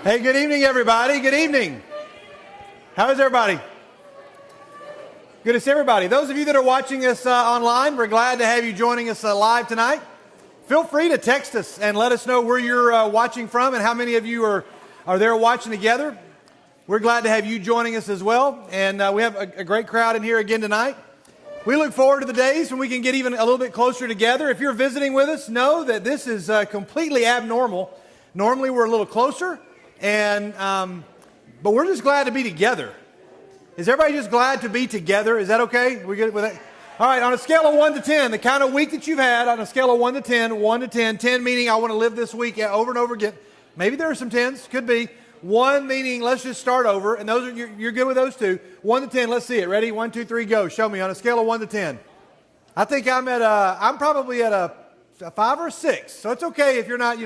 Hey, good evening, everybody. Good evening. How is everybody? Good to see everybody. Those of you that are watching us online, we're glad to have you joining us live tonight. Feel free to text us and let us know where you're watching from and how many of you are there watching together. We're glad to have you joining us as well. And we have a great crowd in here again tonight. We look forward to the days when we can get even a little bit closer together. If you're visiting with us, know that this is completely abnormal. Normally we're a little closer, but we're just glad to be together. Is everybody just glad to be together? Is that okay? We good with that? All right, on a scale of 1 to 10, the kind of week that you've had, on a scale of 1 to 10, 1 to 10, 10 meaning I want to live this week over and over again. Maybe there are some 10s, could be. 1 meaning let's just start over, and those are you're good with those two. 1 to 10, let's see it. Ready? 1, 2, 3, go. Show me on a scale of 1 to 10. I think I'm probably at a 5 or a 6. So it's okay if you're not,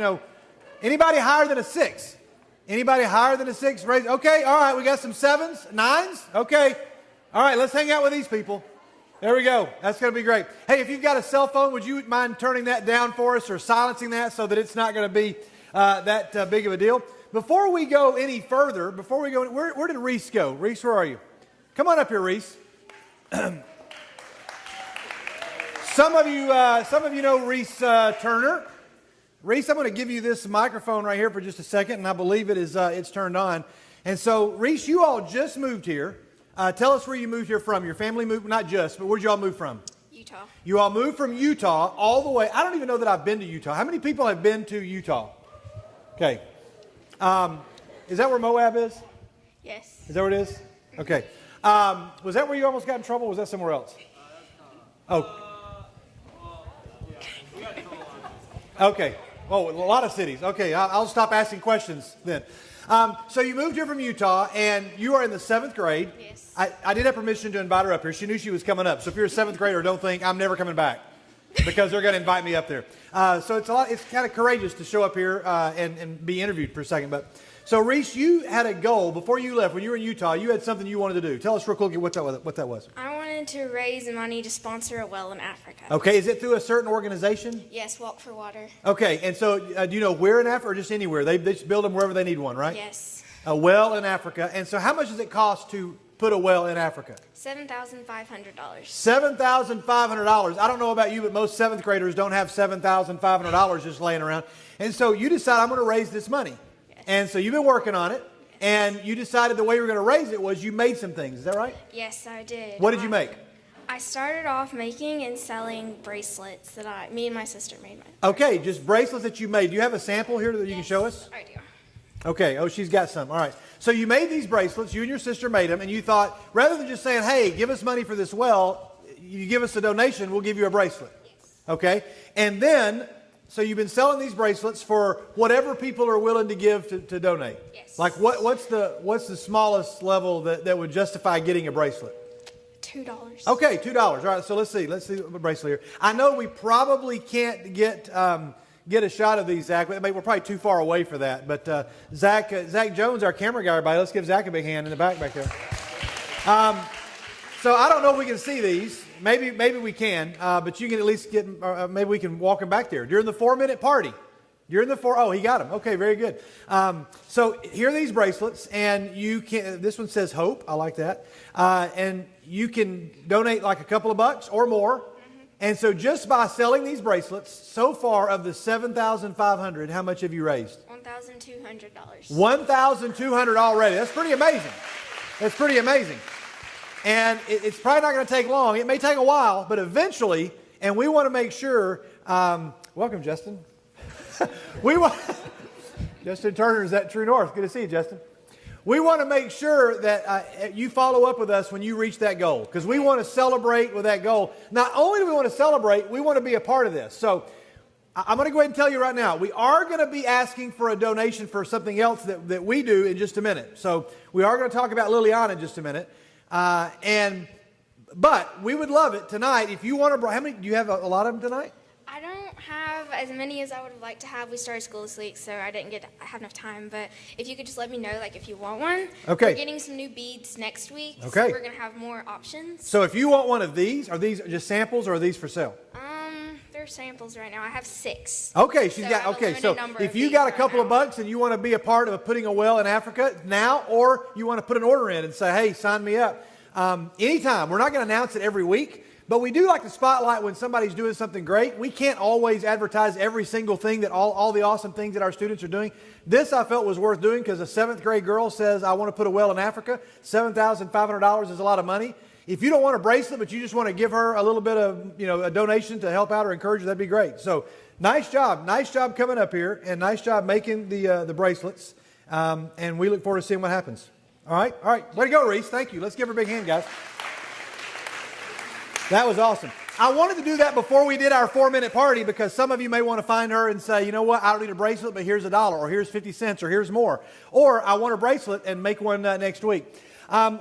anybody higher than a 6. Anybody higher than a 6? Raise. Okay, all right, we got some 7s, 9s. Okay, all right, let's hang out with these people. There we go. That's going to be great. Hey, if you've got a cell phone, would you mind turning that down for us or silencing that so that it's not going to be that big of a deal? Before we go any further, where did Reese go? Reese, where are you? Come on up here, Reese. Some of you know Reese Turner. Reese, I'm going to give you this microphone right here for just a second, and I believe it's turned on. And so, Reese, you all just moved here. Tell us where you moved here from. Your family moved, not just, but where'd you all move from? Utah. You all moved from Utah all the way. I don't even know that I've been to Utah. How many people have been to Utah? Okay. Is that where Moab is? Yes. Is that where it is? Okay. Was that where you almost got in trouble, or was that somewhere else? Oh. Okay. Oh, a lot of cities. Okay, I'll stop asking questions then. So you moved here from Utah, and you are in the 7th grade. Yes. I did have permission to invite her up here. She knew she was coming up. So if you're a 7th grader, don't think I'm never coming back, because they're going to invite me up there. So it's kind of courageous to show up here and be interviewed for a second. So Reese, you had a goal before you left. When you were in Utah, you had something you wanted to do. Tell us real quick what that was. I wanted to raise money to sponsor a well in Africa. Okay, is it through a certain organization? Yes, Walk for Water. Okay, and so do you know where in Africa, or just anywhere? They just build them wherever they need one, right? Yes. A well in Africa. And so how much does it cost to put a well in Africa? $7,500. $7,500. I don't know about you, but most 7th graders don't have $7,500 just laying around. And so you decide, I'm going to raise this money. Yes. And so you've been working on it. Yes. And you decided the way you were going to raise it was you made some things. Is that right? Yes, I did. What did you make? I started off making and selling bracelets that me and my sister made. Okay, just bracelets that you made. Do you have a sample here that you can show us? I do. Okay, oh, she's got some. All right. So you made these bracelets, you and your sister made them, and you thought, rather than just saying, hey, give us money for this well, you give us a donation, we'll give you a bracelet. Yes. Okay? And then, so you've been selling these bracelets for whatever people are willing to give to donate. Yes. Like what's the smallest level that would justify getting a bracelet? $2. Okay, $2. All right, so let's see the bracelet here. I know we probably can't get a shot of these, Zach. We're probably too far away for that. But Zach Jones, our camera guy, everybody, let's give Zach a big hand in the back there. So I don't know if we can see these. Maybe we can, but you can at least get. Maybe we can walk them back there during the 4-minute party. Oh, he got them. Okay, very good. So here are these bracelets, and you can. This one says Hope. I like that. And you can donate like a couple of bucks or more. And so just by selling these bracelets, so far of the $7,500, how much have you raised? $1,200. $1,200 already. That's pretty amazing. That's pretty amazing. And it's probably not going to take long. It may take a while, but eventually, and we want to make sure, welcome, Justin. Justin Turner is at True North. Good to see you, Justin. We want to make sure that you follow up with us when you reach that goal, because we want to celebrate with that goal. Not only do we want to celebrate, we want to be a part of this. So I'm going to go ahead and tell you right now, we are going to be asking for a donation for something else that we do in just a minute. So we are going to talk about Liliana in just a minute. But we would love it tonight if you want to. How many do you have? A lot of them tonight? I don't have as many as I would have liked to have. We started school this week, so I didn't have enough time. But if you could just let me know, if you want one. Okay. We're getting some new beads next week. Okay. So we're going to have more options. So if you want one of these, are these just samples or are these for sale? They're order samples right now. I have 6. Okay, she's So got, I have a okay, limited so number if of you these got a right couple of now. bucks and you want to be a part of putting a well in Africa now, or you want to put an order in and say, hey, sign me up, anytime. We're not going to announce it every week, but we do like to spotlight when somebody's doing something great. We can't always advertise every single thing that all the awesome things that our students are doing. This I felt was worth doing because a 7th grade girl says, I want to put a well in Africa. $7,500 is a lot of money. If you don't want a bracelet, but you just want to give her a little bit of, a donation to help out or encourage her, that'd be great. So nice job coming up here, and nice job making the bracelets. And we look forward to seeing what happens. All right. Way to go, Reese. Thank you. Let's give her a big hand, guys. That was awesome. I wanted to do that before we did our 4-minute party because some of you may want to find her and say, you know what, I don't need a bracelet, but here's $1, or here's 50 cents, or here's more. Or I want a bracelet and make one next week.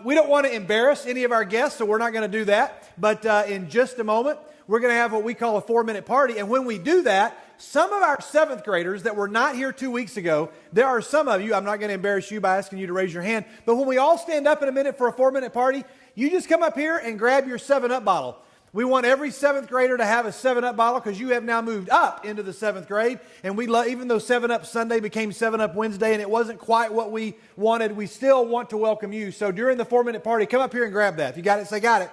We don't want to embarrass any of our guests, so we're not going to do that. But in just a moment, we're going to have what we call a 4-minute party. And when we do that, some of our 7th graders that were not here 2 weeks ago, there are some of you, I'm not going to embarrass you by asking you to raise your hand, but when we all stand up in a minute for a 4-minute party, you just come up here and grab your 7-Up bottle. We want every 7th grader to have a 7-Up bottle because you have now moved up into the 7th grade. And we love, even though 7-Up Sunday became 7-Up Wednesday and it wasn't quite what we wanted, we still want to welcome you. So during the 4-minute party, come up here and grab that. If you got it, say got it.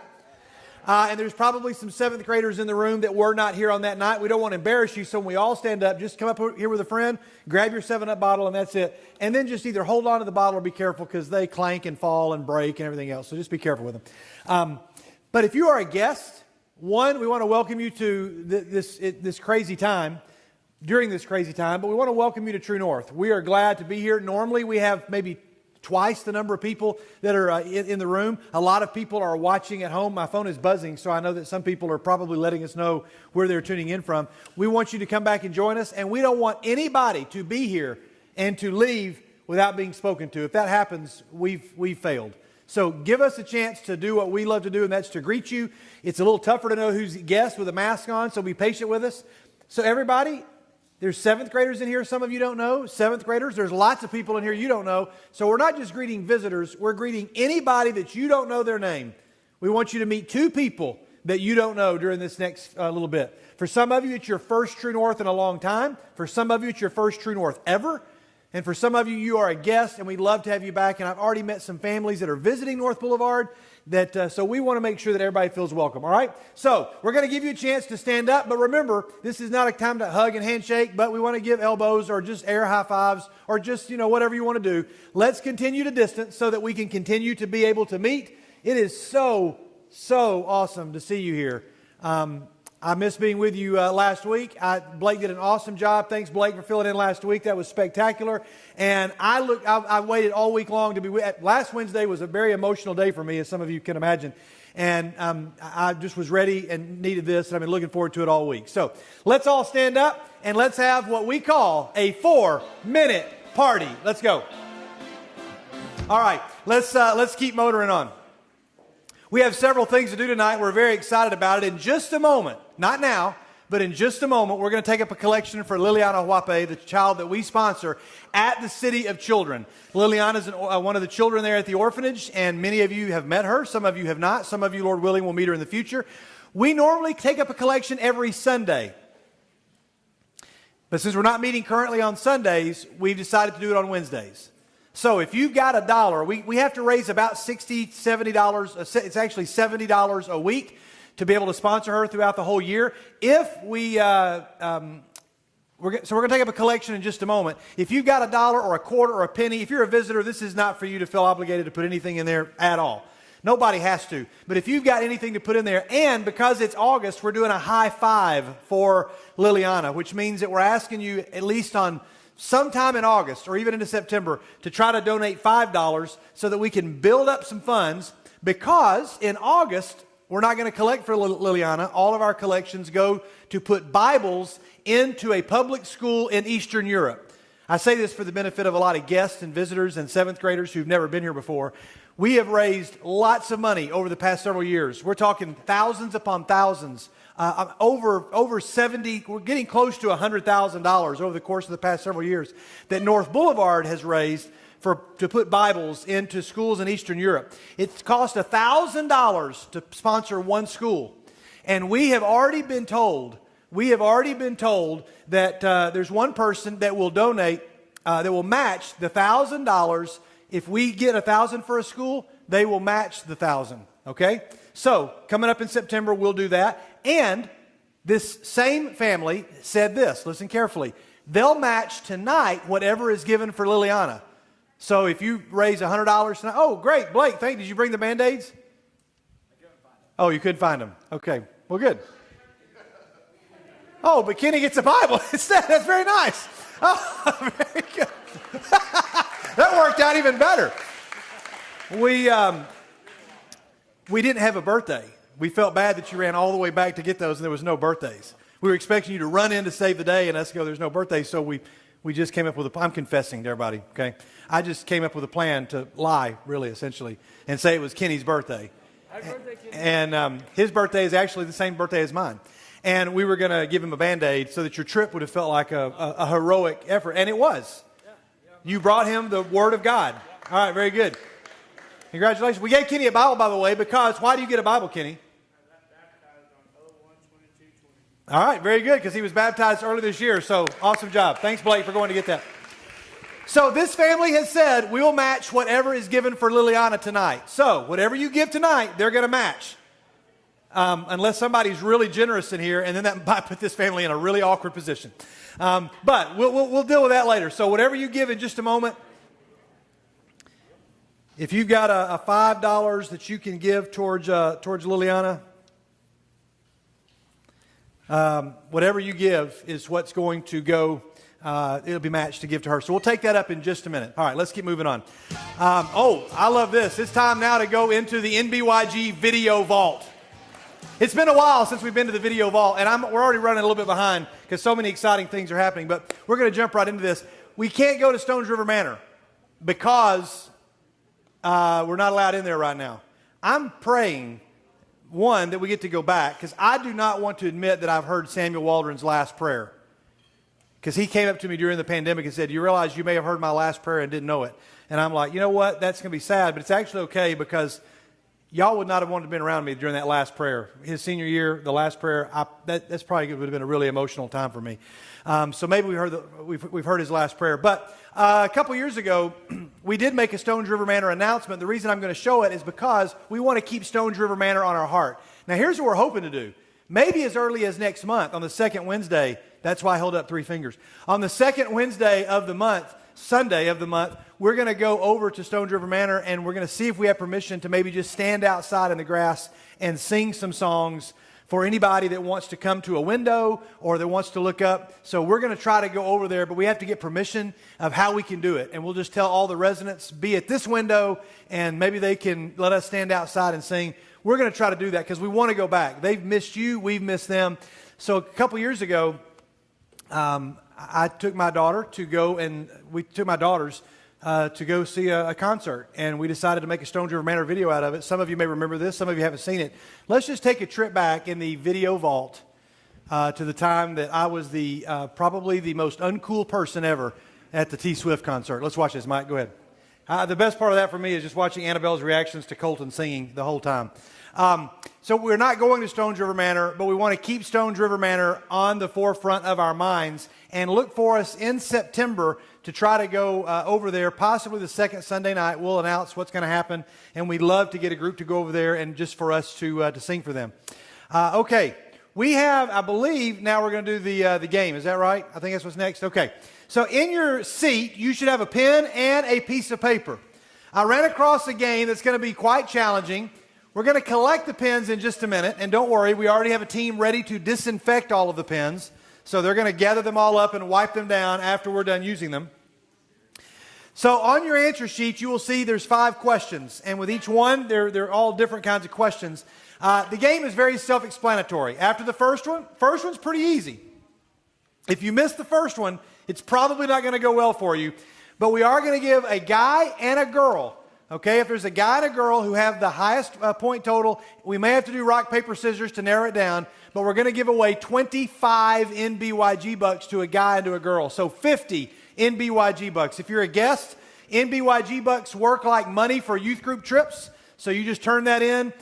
And there's probably some 7th graders in the room that were not here on that night. We don't want to embarrass you, so when we all stand up, just come up here with a friend, grab your 7-Up bottle, and that's it. And then just either hold on to the bottle or be careful because they clank and fall and break and everything else. So just be careful with them. But if you are a guest, one, we want to welcome you to this crazy time, during this crazy time, but we want to welcome you to True North. We are glad to be here. Normally we have maybe twice the number of people that are in the room. A lot of people are watching at home. My phone is buzzing, so I know that some people are probably letting us know where they're tuning in from. We want you to come back and join us, and we don't want anybody to be here and to leave without being spoken to. If that happens, we've failed. So give us a chance to do what we love to do, and that's to greet you. It's a little tougher to know who's guest with a mask on, so be patient with us. So everybody, there's 7th graders in here some of you don't know. 7th graders, there's lots of people in here you don't know. So we're not just greeting visitors, we're greeting anybody that you don't know their name. We want you to meet 2 people that you don't know during this next little bit. For some of you, it's your first True North in a long time. For some of you, it's your first True North ever. And for some of you, you are a guest, and we'd love to have you back. And I've already met some families that are visiting North Boulevard. So we want to make sure that everybody feels welcome, all right? So we're going to give you a chance to stand up. But remember, this is not a time to hug and handshake, but we want to give elbows or just air high fives or just, whatever you want to do. Let's continue to distance so that we can continue to be able to meet. It is so awesome to see you here. I missed being with you last week. Blake did an awesome job. Thanks, Blake, for filling in last week. That was spectacular. And I waited all week long to be with. Last Wednesday was a very emotional day for me, as some of you can imagine. And I just was ready and needed this, and I've been looking forward to it all week. So let's all stand up, and let's have what we call a 4-minute party. Let's go. All right, let's keep motoring on. We have several things to do tonight. We're very excited about it. In just a moment, not now, but in just a moment, we're going to take up a collection for Liliana Huape, the child that we sponsor at the City of Children. Liliana is one of the children there at the orphanage, and many of you have met her. Some of you have not. Some of you, Lord willing, will meet her in the future. We normally take up a collection every Sunday. But since we're not meeting currently on Sundays, we've decided to do it on Wednesdays. So if you've got $1, we have to raise about $60, $70. It's actually $70 a week to be able to sponsor her throughout the whole year. If we, so we're going to take up a collection in just a moment. If you've got $1 or a quarter or a penny, if you're a visitor, this is not for you to feel obligated to put anything in there at all. Nobody has to. But if you've got anything to put in there, and because it's August, we're doing a high five for Liliana, which means that we're asking you at least on sometime in August or even into September to try to donate $5 so that we can build up some funds, because in August we're not going to collect for Liliana. All of our collections go to put Bibles into a public school in Eastern Europe. I say this for the benefit of a lot of guests and visitors and 7th graders who've never been here before. We have raised lots of money over the past several years. We're talking thousands upon thousands. Over 70, we're getting close to $100,000 over the course of the past several years that North Boulevard has raised to put Bibles into schools in Eastern Europe. It's cost $1,000 to sponsor one school. And we have already been told we have already been told that there's one person that will donate, that will match the $1,000. If we get $1,000 for a school, they will match the $1,000. Okay? So coming up in September, we'll do that. And this same family said this. Listen carefully. They'll match tonight whatever is given for Liliana. So if you raise $100 tonight, oh, great, Blake, did you bring the Band-Aids? Oh, you couldn't find them. Okay, well, good. Oh, but Kenny gets a Bible instead. That's very nice. Oh, very good. That worked out even better. We didn't have a birthday. We felt bad that you ran all the way back to get those and there was no birthdays. We were expecting you to run in to save the day and us go, there's no birthday. So we just came up with I'm confessing to everybody, okay? I just came up with a plan to lie, really, essentially, and say it was Kenny's birthday. Happy birthday, Kenny. And his birthday is actually the same birthday as mine. And we were going to give him a Band-Aid so that your trip would have felt like a heroic effort. And it was. You brought him the Word of God. All right, very good. Congratulations. We gave Kenny a Bible, by the way, because why do you get a Bible, Kenny? All right, very good, because he was baptized early this year, so awesome job. Thanks, Blake, for going to get that. So this family has said, we'll match whatever is given for Liliana tonight. So whatever you give tonight, they're going to match. Unless somebody's really generous in here, and then that might put this family in a really awkward position. But we'll deal with that later. So whatever you give in just a moment, if you've got a $5 that you can give towards Liliana, whatever you give is what's going to go, it'll be matched to give to her. So we'll take that up in just a minute. All right, let's keep moving on. I love this. It's time now to go into the NBYG Video Vault. It's been a while since we've been to the Video Vault, and we're already running a little bit behind because so many exciting things are happening, but we're going to jump right into this. We can't go to Stones River Manor because we're not allowed in there right now. I'm praying, one, that we get to go back, because I do not want to admit that I've heard Samuel Waldron's last prayer. Because he came up to me during the pandemic and said, you realize you may have heard my last prayer and didn't know it. And I'm like, you know what? That's going to be sad, but it's actually okay because y'all would not have wanted to be around me during that last prayer. His senior year, the last prayer, that's probably would have been a really emotional time for me. So maybe we've heard his last prayer. But a couple years ago, we did make a Stones River Manor announcement. The reason I'm going to show it is because we want to keep Stones River Manor on our heart. Now, here's what we're hoping to do. Maybe as early as next month, on the second Wednesday, that's why I held up 3 fingers. On the second Wednesday of the month, Sunday of the month, we're going to go over to Stones River Manor and we're going to see if we have permission to maybe just stand outside in the grass and sing some songs for anybody that wants to come to a window or that wants to look up. So we're going to try to go over there, but we have to get permission of how we can do it. And we'll just tell all the residents, be at this window, and maybe they can let us stand outside and sing. We're going to try to do that because we want to go back. They've missed you. We've missed them. So a couple years ago, I took my daughter to go, and we took my daughters to go see a concert, and we decided to make a Stones River Manor video out of it. Some of you may remember this. Some of you haven't seen it. Let's just take a trip back in the video vault to the time that I was probably the most uncool person ever at the T Swift concert. Let's watch this, Mike. Go ahead. The best part of that for me is just watching Annabelle's reactions to Colton singing the whole time. So we're not going to Stones River Manor, but we want to keep Stones River Manor on the forefront of our minds and look for us in September to try to go over there, possibly the second Sunday night. We'll announce what's going to happen, and we'd love to get a group to go over there and just for us to sing for them. Okay, we have, I believe, now we're going to do the game. Is that right? I think that's what's next. Okay, so in your seat, you should have a pen and a piece of paper. I ran across a game that's going to be quite challenging. We're going to collect the pens in just a minute, and don't worry, we already have a team ready to disinfect all of the pens. So they're going to gather them all up and wipe them down after we're done using them. So on your answer sheet, you will see there's 5 questions, and with each one, they're all different kinds of questions. The game is very self-explanatory. After the first one's pretty easy. If you miss the first one, it's probably not going to go well for you. But we are going to give a guy and a girl. Okay, if there's a guy and a girl who have the highest point total, we may have to do rock, paper, scissors to narrow it down, but we're going to give away 25 NBYG bucks to a guy and to a girl. So 50 NBYG bucks. If you're a guest, NBYG bucks work like money for youth group trips. So you just turn that in.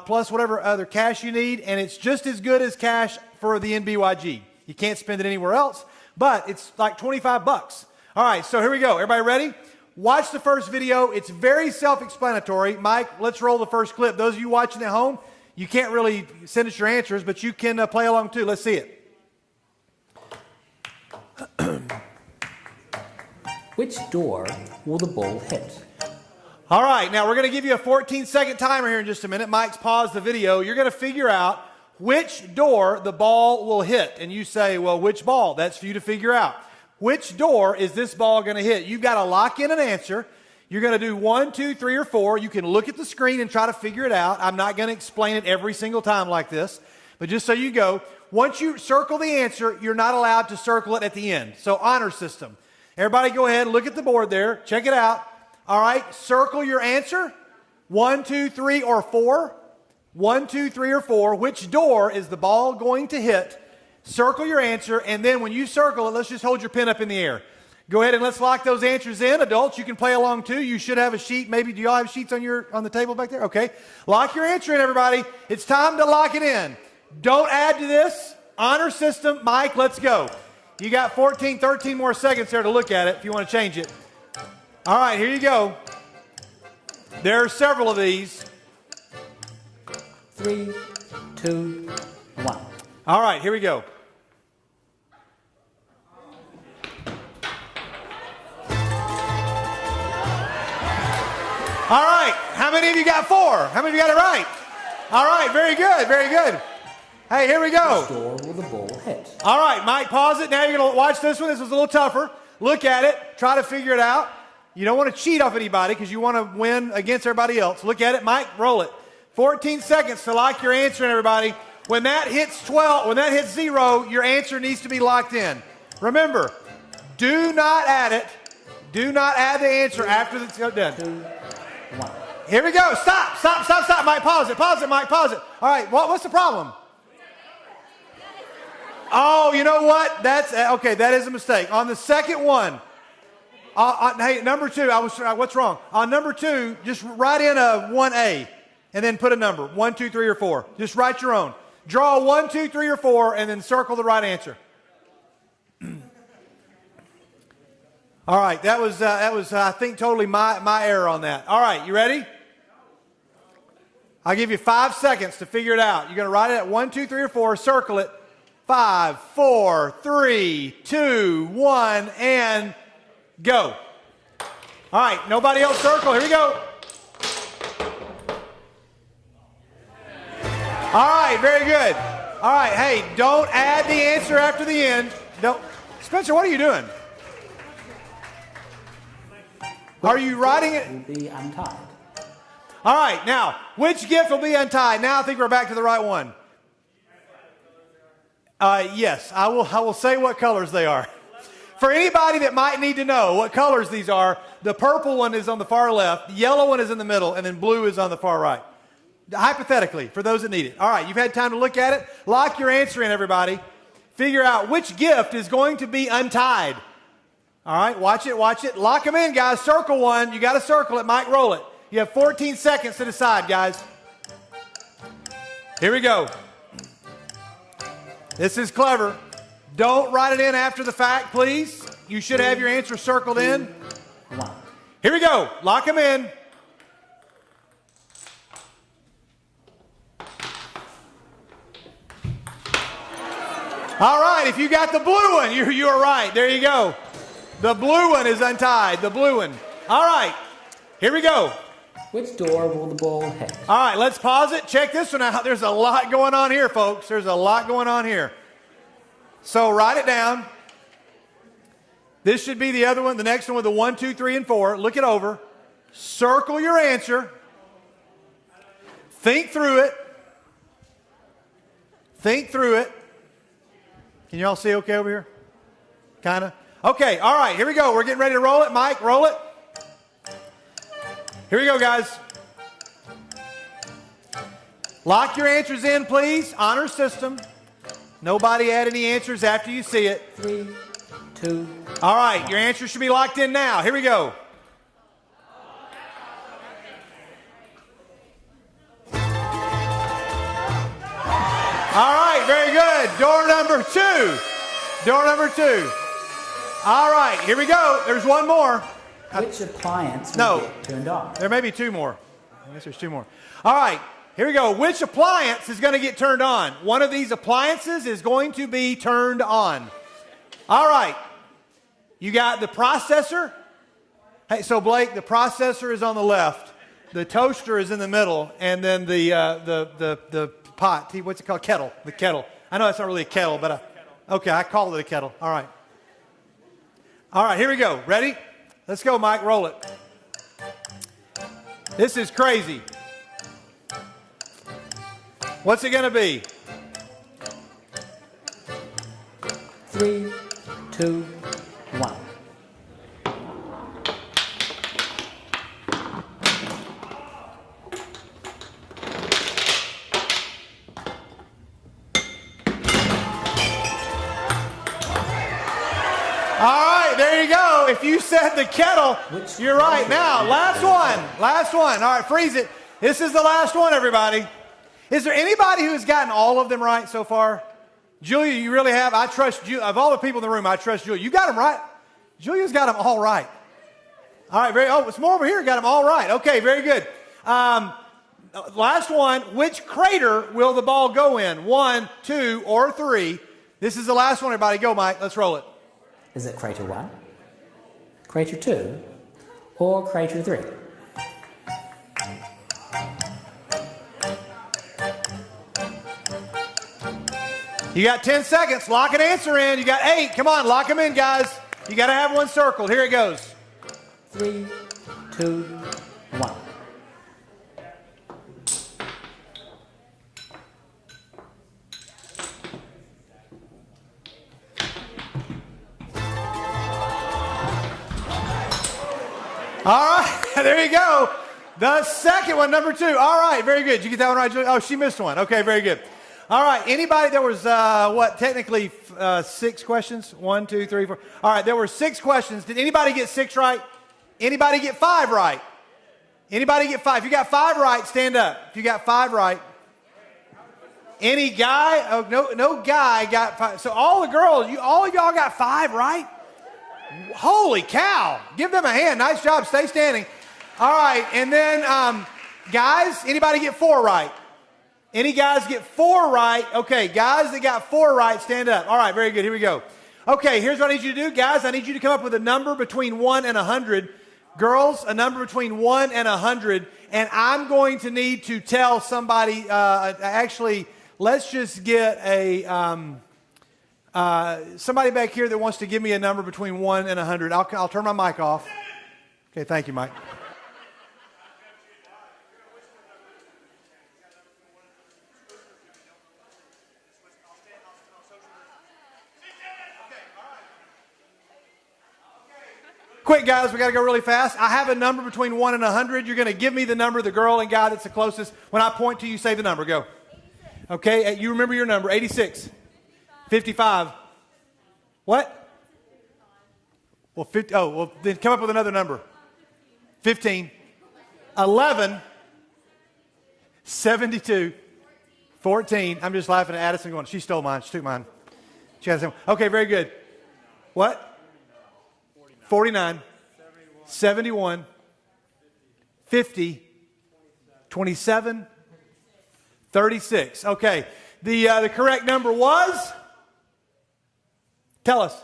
plus whatever other cash you need, and it's just as good as cash for the NBYG. You can't spend it anywhere else, but it's like 25 bucks. All right, so here we go. Everybody ready? Watch the first video. It's very self-explanatory. Mike, let's roll the first clip. Those of you watching at home, you can't really send us your answers, but you can play along too. Let's see it. Which door will the ball hit? All right, now we're going to give you a 14-second timer here in just a minute. Mike's paused the video. You're going to figure out which door the ball will hit. And you say, well, which ball? That's for you to figure out. Which door is this ball going to hit? You've got to lock in an answer. You're going to do 1, 2, 3, or 4. You can look at the screen and try to figure it out. I'm not going to explain it every single time like this, but just so you go, once you circle the answer, you're not allowed to circle it at the end. So honor system. Everybody go ahead, look at the board there, check it out. All right, circle your answer. 1, 2, 3, or 4. 1, 2, 3, or 4. Which door is the ball going to hit? Circle your answer, and then when you circle it, let's just hold your pen up in the air. Go ahead and let's lock those answers in. Adults, you can play along too. You should have a sheet. Maybe, do y'all have sheets on the table back there? Okay. Lock your answer in, everybody. It's time to lock it in. Don't add to this. Honor system. Mike, let's go. You got 14, 13 more seconds there to look at it if you want to change it. All right, here you go. There are several of these. 3, 2, 1. All right, here we go. All right, how many of you got 4? How many of you got it right? All right, very good, very good. Hey, here we go. Which door will the ball hit? All right, Mike, pause it. Now you're going to watch this one. This was a little tougher. Look at it. Try to figure it out. You don't want to cheat off anybody because you want to win against everybody else. Look at it. Mike, roll it. 14 seconds to lock your answer in, everybody. When that hits 12, when that hits 0, your answer needs to be locked in. Remember, do not add it. Do not add the answer after it's done. 2, 1. Here we go. Stop, stop, stop, stop. Mike, pause it. Pause it, Mike, pause it. All right, what's the problem? Oh, you know what? That's okay. That is a mistake. On the second one, hey, number 2. What's wrong? On number 2, just write in a 1A, and then put a number 1, 2, 3, or 4. Just write your own. Draw 1, 2, 3, or 4, and then circle the right answer. All right, that was I think totally my error on that. All right, you ready? I'll give you 5 seconds to figure it out. You're going to write it at 1, 2, 3, or 4. Circle it. 5, 4, 3, 2, 1, and go. All right, nobody else circle. Here we go. All right, very good. All right, hey, don't add the answer after the end. Don't. Spencer, what are you doing? Are you writing it? Will be untied. All right, now, which gift will be untied? Now I think we're back to the right one. Yes, I will say what colors they are. For anybody that might need to know what colors these are, the purple one is on the far left, the yellow one is in the middle, and then blue is on the far right. Hypothetically, for those that need it. All right, you've had time to look at it. Lock your answer in, everybody. Figure out which gift is going to be untied. All right, watch it, watch it. Lock them in, guys. Circle one. You got to circle it. Mike, roll it. You have 14 seconds to decide, guys. Here we go. This is clever. Don't write it in after the fact, please. You should have your answer circled in. 1. Here we go. Lock them in. All right, if you got the blue one, you are right. There you go. The blue one is untied, the blue one. All right, here we go. Which door will the ball hit? All right, let's pause it. Check this one out. There's a lot going on here, folks. There's a lot going on here. So write it down. This should be the other one, the next one with the 1, 2, 3, and 4. Look it over. Circle your answer. Think through it. Think through it. Can you all see okay over here? Kind of? Okay, all right, here we go. We're getting ready to roll it. Mike, roll it. Here we go, guys. Lock your answers in, please. Honor system. Nobody add any answers after you see it. 3, 2. All right, your answer should be locked in now. Here we go. right, very good. Door number 2. Door number 2. All right, here we go. There's one more. Which appliance will No. get turned on? There may be 2 more. I guess there's 2 more. All right, here we go. Which appliance is going to get turned on? One of these appliances is going to be turned on. All right. You got the processor. Hey, so Blake, the processor is on the left. The toaster is in the middle, and then the pot. What's it called? Kettle. The kettle. I know it's not really a kettle, but I call it a kettle. All right. All right, here we go. Ready? Let's go, Mike. Roll it. This is crazy. What's it going to be? 3, 2, 1. All right, there you go. If you said the kettle, you're right. Now, last one. Last one. All right, freeze it. This is the last one, everybody. Is there anybody who's gotten all of them right so far? Julia, you really have? I trust you. Of all the people in the room, I trust Julia. You got them right? Julia's got them all right. All right, it's more over here. Got them all right. Okay, very good. Last one. Which crater will the ball go in? 1, 2, or 3? This is the last one, everybody. Go, Mike. Let's roll it. Is it crater 1, crater 2, or crater 3? You got 10 seconds. Lock an answer in. You got 8. Come on, lock them in, guys. You got to have one circled. Here it goes. 3, 2, 1. All right, there you go. The second one, number 2. All right, very good. Did you get that one right, Julie? Oh, she missed one. Okay, very good. All right, anybody, there was, technically 6 questions? 1, 2, 3, 4. All right, there were 6 questions. Did anybody get 6 right? Anybody get 5 right? Anybody get 5? If you got 5 right, stand up. If you got 5 right. Any guy? Oh, no guy got 5. So all the girls, all of y'all got 5 right? Holy cow. Give them a hand. Nice job. Stay standing. All right. And then, guys, anybody get 4 right? Any guys get 4 right? Okay, guys that got 4 right, stand up. All right, very good. Here we go. Okay, here's what I need you to do. Guys, I need you to come up with a number between 1 and 100. Girls, a number between 1 and 100. And I'm going to need to tell somebody, actually, let's just get somebody back here that wants to give me a number between 1 and 100. I'll turn my mic off. Okay, thank you, Mike. Quick, guys, we got to go really fast. I have a number between 1 and 100. You're going to give me the number, the girl and guy that's the closest. When I point to you, say the number. Go. Okay, you remember your number. 86. 55. What? Well, 50. Oh, well, then come up with another number. 15. 11. 72. 14. I'm just laughing at Addison going, she stole mine. She took mine. She has the same one. Okay, very good. What? 49. 71. 50. 27. 36. Okay. The correct number was? Tell us.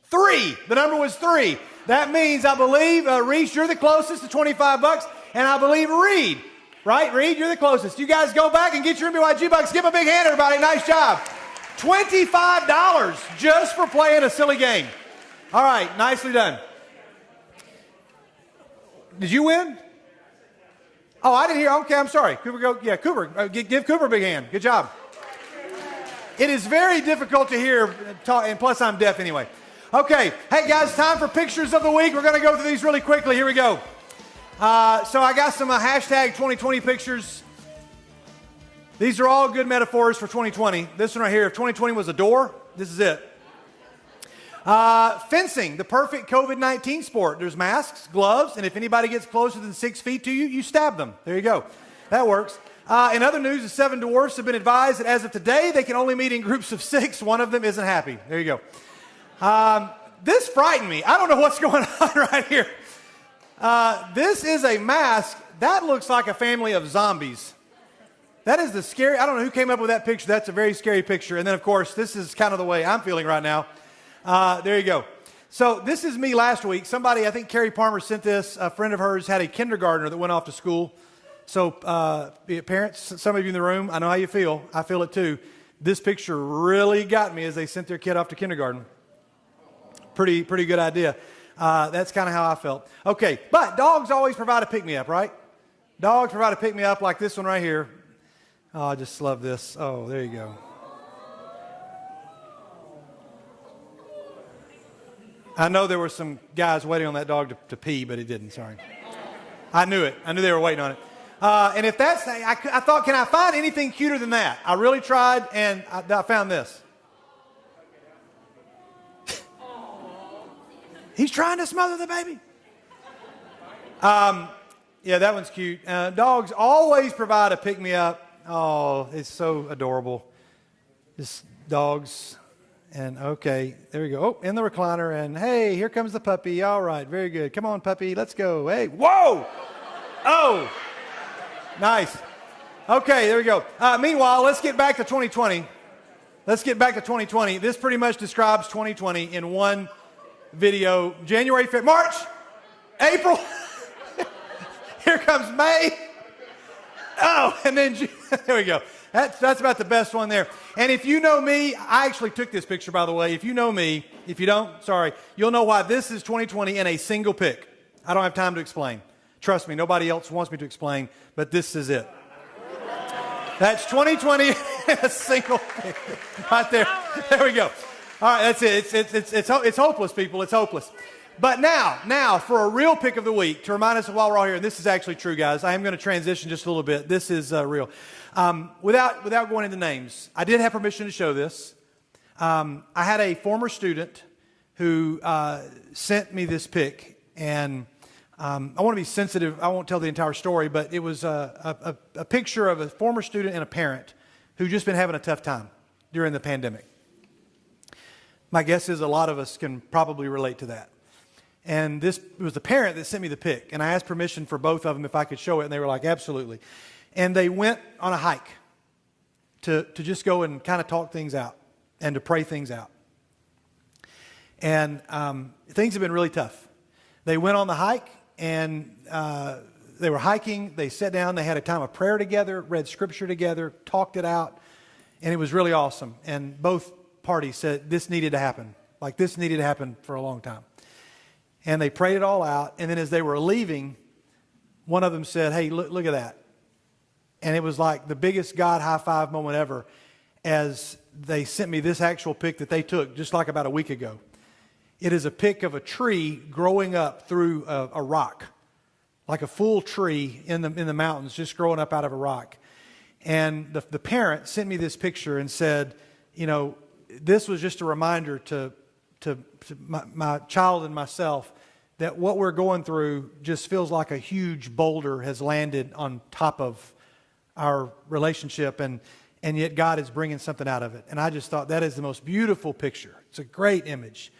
3. The number was 3. That means, I believe, Reese, you're the closest to $25, and I believe Reed, right? Reed, you're the closest. You guys go back and get your MBYG bucks. Give them a big hand, everybody. Nice job. $25 just for playing a silly game. All right, nicely done. Did you win? Oh, I didn't hear. Okay, I'm sorry. Cooper, go. Yeah, Cooper. Give Cooper a big hand. Good job. It is very difficult to hear, and plus I'm deaf anyway. Okay. Hey, guys, time for pictures of the week. We're going to go through these really quickly. Here we go. So I got some hashtag 2020 pictures. These are all good metaphors for 2020. This one right here, if 2020 was a door, this is it. Fencing, the perfect COVID-19 sport. There's masks, gloves, and if anybody gets closer than 6 feet to you, you stab them. There you go. That works. In other news, the 7 dwarfs have been advised that as of today, they can only meet in groups of 6. One of them isn't happy. There you go. This frightened me. I don't know what's going on right here. This is a mask. That looks like a family of zombies. That is the scary, I don't know who came up with that picture. That's a very scary picture. And then, of course, this is kind of the way I'm feeling right now. There you go. So this is me last week. Somebody, I think Carrie Palmer sent this. A friend of hers had a kindergartner that went off to school. So parents, some of you in the room, I know how you feel. I feel it too. This picture really got me as they sent their kid off to kindergarten. Pretty good idea. That's kind of how I felt. Okay, but dogs always provide a pick-me-up, right? Dogs provide a pick-me-up like this one right here. Oh, I just love this. Oh, there you go. I know there were some guys waiting on that dog to pee, but he didn't. Sorry. I knew it. I knew they were waiting on it. And if that's, I thought, can I find anything cuter than that? I really tried, and I found this. He's trying to smother the baby. Yeah, that one's cute. Dogs always provide a pick-me-up. Oh, it's so adorable. Just dogs. And okay, there we go. Oh, in the recliner. And hey, here comes the puppy. All right, very good. Come on, puppy. Let's go. Hey, whoa. Oh, nice. Okay, there we go. Meanwhile, let's get back to 2020. This pretty much describes 2020 in one video. January, February, March, April. Here comes May. Oh, and then there we go. That's about the best one there. And if you know me, I actually took this picture, by the way. If you know me, if you don't, sorry, you'll know why this is 2020 in a single pic. I don't have time to explain. Trust me, nobody else wants me to explain, but this is it. That's 2020 in a single pic. Right there. There we go. All right, that's it. It's hopeless, people. It's hopeless. But now, for a real pick of the week, to remind us of while we're all here, and this is actually true, guys. I am going to transition just a little bit. This is real. Without going into names, I did have permission to show this. I had a former student who sent me this pic, and I want to be sensitive. I won't tell the entire story, but it was a picture of a former student and a parent who'd just been having a tough time during the pandemic. My guess is a lot of us can probably relate to that. And it was the parent that sent me the pic, and I asked permission for both of them if I could show it, and they were like, absolutely. And they went on a hike to just go and kind of talk things out and to pray things out. And things have been really tough. They went on the hike, and they were hiking. They sat down. They had a time of prayer together, read scripture together, talked it out, and it was really awesome. And both parties said this needed to happen. Like this needed to happen for a long time. And they prayed it all out. And then as they were leaving, one of them said, hey, look at that. And it was like the biggest God high five moment ever as they sent me this actual pic that they took just like about a week ago. It is a pic of a tree growing up through a rock, like a full tree in the mountains just growing up out of a rock. And the parent sent me this picture and said, you know, this was just a reminder to my child and myself that what we're going through just feels like a huge boulder has landed on top of our relationship, and yet God is bringing something out of it. And I just thought that is the most beautiful picture. It's a great image.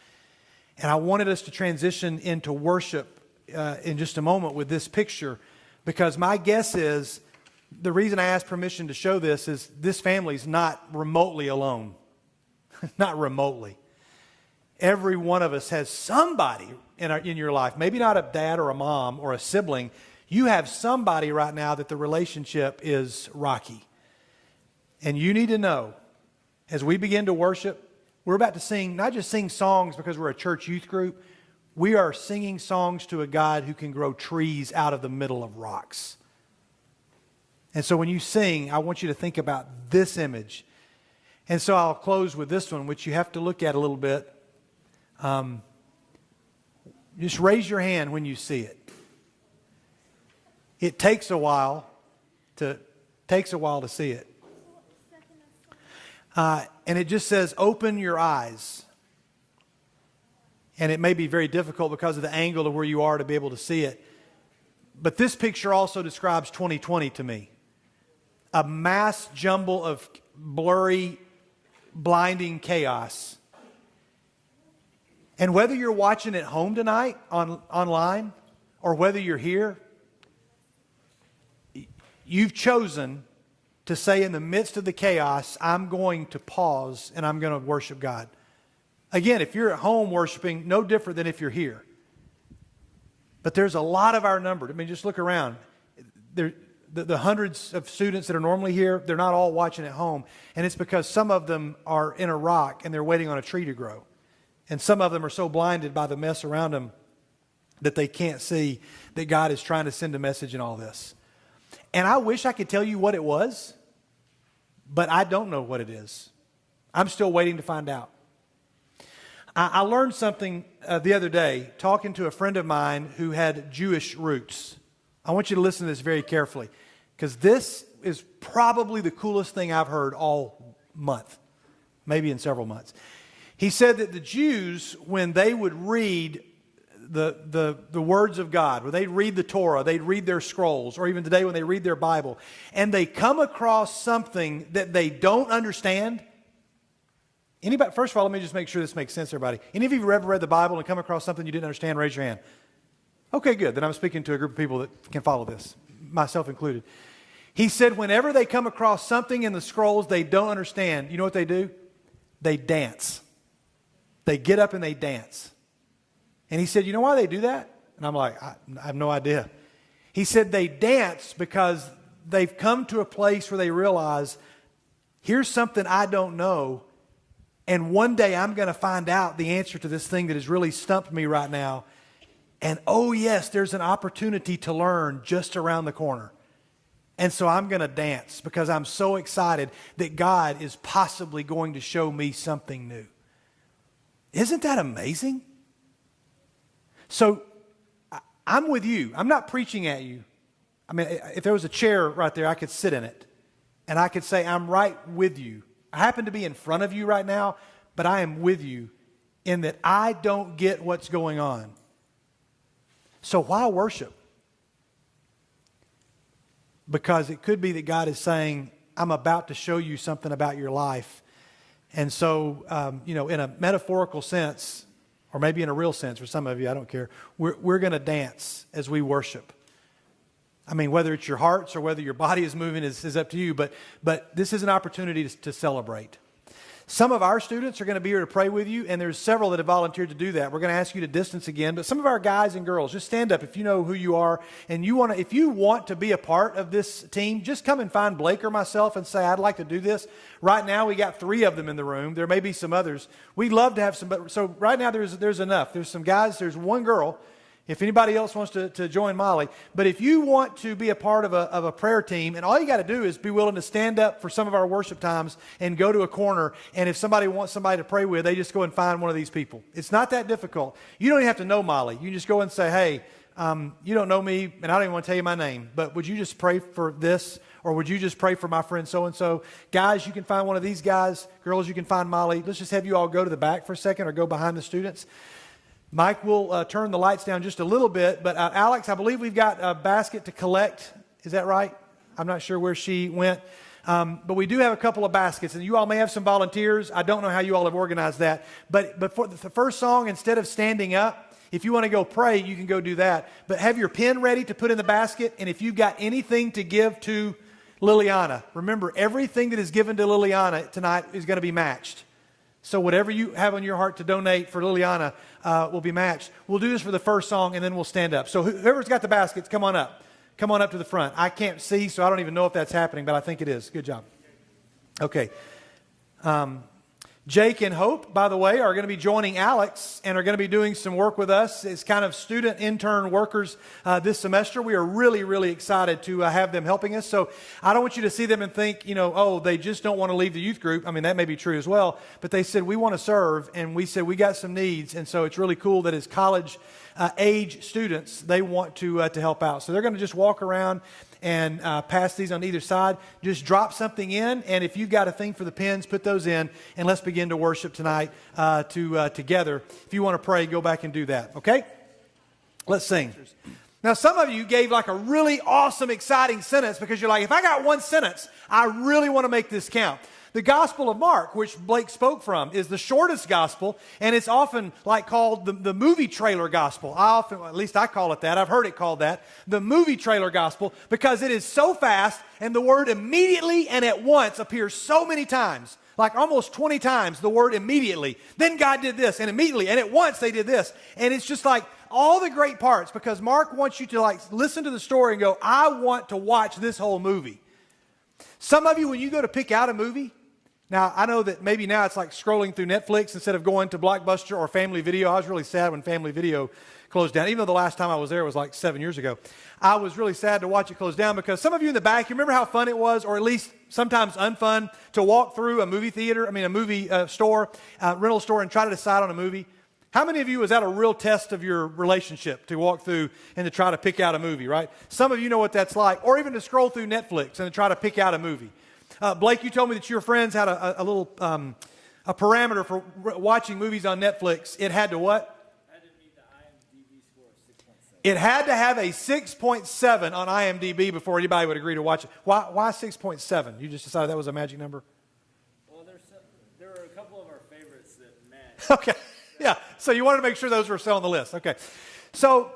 And I wanted us to transition into worship in just a moment with this picture, because my guess is the reason I asked permission to show this is this family's not remotely alone. Not remotely. Every one of us has somebody in your life, maybe not a dad or a mom or a sibling. You have somebody right now that the relationship is rocky. And you need to know, as we begin to worship, we're about to sing, not just sing songs because we're a church youth group. We are singing songs to a God who can grow trees out of the middle of rocks. And so when you sing, I want you to think about this image. And so I'll close with this one, which you have to look at a little bit. Just raise your hand when you see it. It takes a while to see it. And it just says, open your eyes. And it may be very difficult because of the angle of where you are to be able to see it. But this picture also describes 2020 to me. a mass jumble of blurry, blinding chaos. And whether you're watching at home tonight online or whether you're here, you've chosen to say in the midst of the chaos, I'm going to pause and I'm going to worship God. Again, if you're at home worshiping, no different than if you're here. But there's a lot of our number. I mean, just look around. The hundreds of students that are normally here, they're not all watching at home. And it's because some of them are in a rock and they're waiting on a tree to grow. And some of them are so blinded by the mess around them that they can't see that God is trying to send a message in all this. And I wish I could tell you what it was, but I don't know what it is. I'm still waiting to find out. I learned something the other day talking to a friend of mine who had Jewish roots. I want you to listen to this very carefully because this is probably the coolest thing I've heard all month, maybe in several months. He said that the Jews, when they would read the words of God, when they'd read the Torah, they'd read their scrolls, or even today when they read their Bible, and they come across something that they don't understand. Anybody? First of all, let me just make sure this makes sense, everybody. Any of you ever read the Bible and come across something you didn't understand? Raise your hand. Okay, good. Then I'm speaking to a group of people that can follow this, myself included. He said whenever they come across something in the scrolls they don't understand, you know what they do? They dance. They get up and they dance. And he said, you know why they do that? And I'm like, I have no idea. He said they dance because they've come to a place where they realize, here's something I don't know, and one day I'm going to find out the answer to this thing that has really stumped me right now. And oh yes, there's an opportunity to learn just around the corner. And so I'm going to dance because I'm so excited that God is possibly going to show me something new. Isn't that amazing? So I'm with you. I'm not preaching at you. I mean, if there was a chair right there, I could sit in it. And I could say, I'm right with you. I happen to be in front of you right now, but I am with you in that I don't get what's going on. So why worship? Because it could be that God is saying, I'm about to show you something about your life. And so, in a metaphorical sense, or maybe in a real sense for some of you, I don't care, we're going to dance as we worship. I mean, whether it's your hearts or whether your body is moving is up to you, but this is an opportunity to celebrate. Some of our students are going to be here to pray with you, and there's several that have volunteered to do that. We're going to ask you to distance again, but some of our guys and girls, just stand up if you know who you are, and if you want to be a part of this team, just come and find Blake or myself and say, I'd like to do this. Right now, we got 3 of them in the room. There may be some others. We'd love to have some, but so right now there's enough. There's some guys, there's 1 girl. If anybody else wants to join Molly. But if you want to be a part of a prayer team, and all you got to do is be willing to stand up for some of our worship times and go to a corner, and if somebody wants somebody to pray with, they just go and find one of these people. It's not that difficult. You don't even have to know Molly. You just go and say, hey, you don't know me, and I don't even want to tell you my name, but would you just pray for this? Or would you just pray for my friend so-and-so? Guys, you can find one of these guys. Girls, you can find Molly. Let's just have you all go to the back for a second or go behind the students. Mike will turn the lights down just a little bit, but Alex, I believe we've got a basket to collect. Is that right? I'm not sure where she went. But we do have a couple of baskets, and you all may have some volunteers. I don't know how you all have organized that. But for the first song, instead of standing up, if you want to go pray, you can go do that. But have your pen ready to put in the basket, and if you've got anything to give to Liliana, remember, everything that is given to Liliana tonight is going to be matched. So whatever you have on your heart to donate for Liliana will be matched. We'll do this for the first song, and then we'll stand up. So whoever's got the baskets, come on up. Come on up to the front. I can't see, so I don't even know if that's happening, but I think it is. Good job. Okay. Jake and Hope, by the way, are going to be joining Alex and are going to be doing some work with us as kind of student intern workers this semester. We are really, really excited to have them helping us. So I don't want you to see them and think, oh, they just don't want to leave the youth group. I mean, that may be true as well. But they said, we want to serve, and we said, we got some needs. And so it's really cool that as college age students, they want to help out. So they're going to just walk around and pass these on either side. Just drop something in, and if you've got a thing for the pens, put those in, and let's begin to worship tonight together. If you want to pray, go back and do that, okay? Let's sing. Now, some of you gave like a really awesome, exciting sentence because you're like, if I got one sentence, I really want to make this count. The Gospel of Mark, which Blake spoke from, is the shortest gospel, and it's often like called the movie trailer gospel. At least I call it that. I've heard it called that, the movie trailer gospel, because it is so fast, and the word immediately and at once appears so many times, like almost 20 times the word immediately. Then God did this, and immediately, and at once they did this. And it's just like all the great parts, because Mark wants you to like listen to the story and go, I want to watch this whole movie. Some of you, when you go to pick out a movie, now, I know that maybe now it's like scrolling through Netflix instead of going to Blockbuster or Family Video. I was really sad when Family Video closed down. Even though the last time I was there was like 7 years ago. I was really sad to watch it close down because some of you in the back, you remember how fun it was, or at least sometimes unfun, to walk through a movie store, rental store, and try to decide on a movie? How many of you, was that a real test of your relationship to walk through and to try to pick out a movie, right? Some of you know what that's like. Or even to scroll through Netflix and to try to pick out a movie. Blake, you told me that your friends had a little a parameter for watching movies on Netflix. It had to what? Had to meet the IMDb score of 6.7. It had to have a 6.7 on IMDb before anybody would agree to watch it. Why 6.7? You just decided that was a magic number? Well, there were a couple of our favorites that matched. Okay, yeah. So you wanted to make sure those were still on the list. Okay. So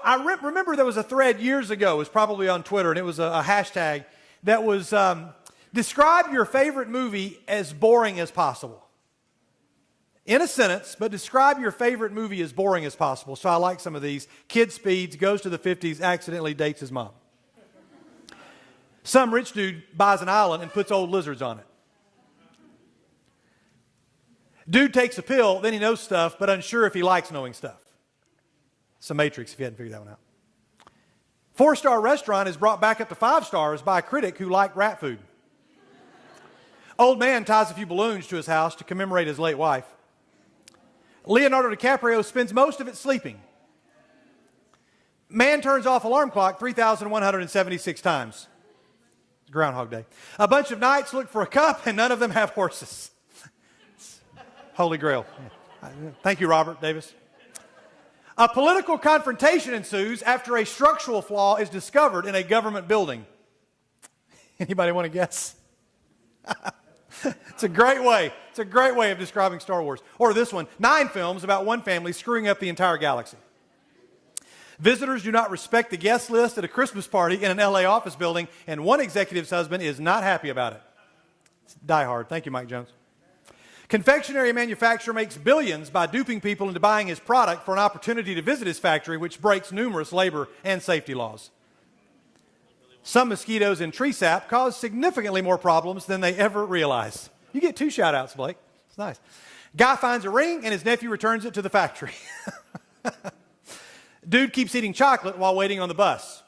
I remember there was a thread years ago. It was probably on Twitter, and it was a hashtag that was... describe your favorite movie as boring as possible. In a sentence, but describe your favorite movie as boring as possible. So I like some of these. Kid speeds, goes to the 50s, accidentally dates his mom. Some rich dude buys an island and puts old lizards on it. Dude takes a pill, then he knows stuff, but unsure if he likes knowing stuff. It's a Matrix if you hadn't figured that one out. 4-star restaurant is brought back up to 5 stars by a critic who liked rat food. Old man ties a few balloons to his house to commemorate his late wife. Leonardo DiCaprio spends most of it sleeping. Man turns off alarm clock 3,176 times. It's Groundhog Day. A bunch of knights look for a cup and none of them have horses. Holy Grail. Thank you, Robert Davis. A political confrontation ensues after a structural flaw is discovered in a government building. Anybody want to guess? It's a great way. It's a great way of describing Star Wars. Or this one, 9 films about one family screwing up the entire galaxy. Visitors do not respect the guest list at a Christmas party in an LA office building, and one executive's husband is not happy about it. It's Die Hard. Thank you, Mike Jones. Confectionery manufacturer makes billions by duping people into buying his product for an opportunity to visit his factory, which breaks numerous labor and safety laws. Some mosquitoes in tree sap cause significantly more problems than they ever realize. You get 2 shout-outs, Blake. It's nice. Guy finds a ring and his nephew returns it to the factory. Dude keeps eating chocolate while waiting on the bus.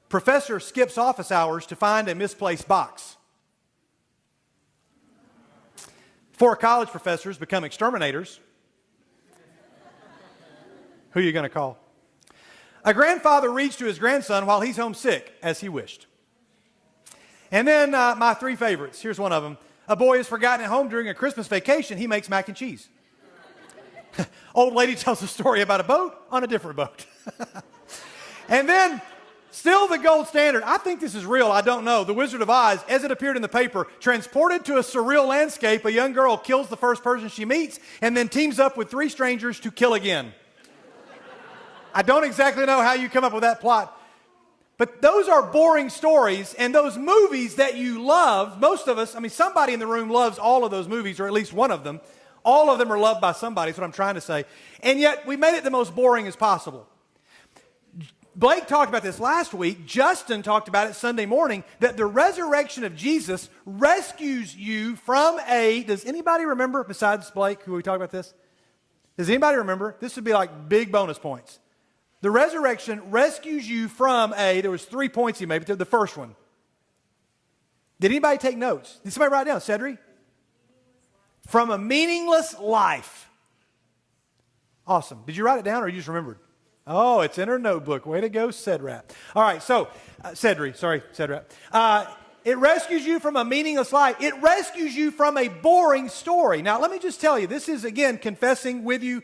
Professor skips office hours to find a misplaced box. 4 college professors become exterminators. Who are you going to call? A grandfather reads to his grandson while he's homesick, as he wished. And then my 3 favorites. Here's one of them. A boy is forgotten at home during a Christmas vacation. He makes mac and cheese. Old lady tells a story about a boat on a different boat. And then, still the gold standard. I think this is real. I don't know. The Wizard of Oz, as it appeared in the paper, transported to a surreal landscape, a young girl kills the first person she meets and then teams up with 3 strangers to kill again. I don't exactly know how you come up with that plot. But those are boring stories, and those movies that you love, most of us, somebody in the room loves all of those movies, or at least one of them. All of them are loved by somebody, is what I'm trying to say. And yet, we made it the most boring as possible. Blake talked about this last week. Justin talked about it Sunday morning, that the resurrection of Jesus rescues you from does anybody remember, besides Blake, who we talked about this? Does anybody remember? This would be like big bonus points. The resurrection rescues you from there was 3 points he made, but the first one. Did anybody take notes? Did somebody write it down? Cedric? From a meaningless life. Awesome. Did you write it down or you just remembered? Oh, it's in her notebook. Way to go, Cedrap. All right, so, Cedric. It rescues you from a meaningless life. It rescues you from a boring story. Now, let me just tell you, this is, again, confessing with you.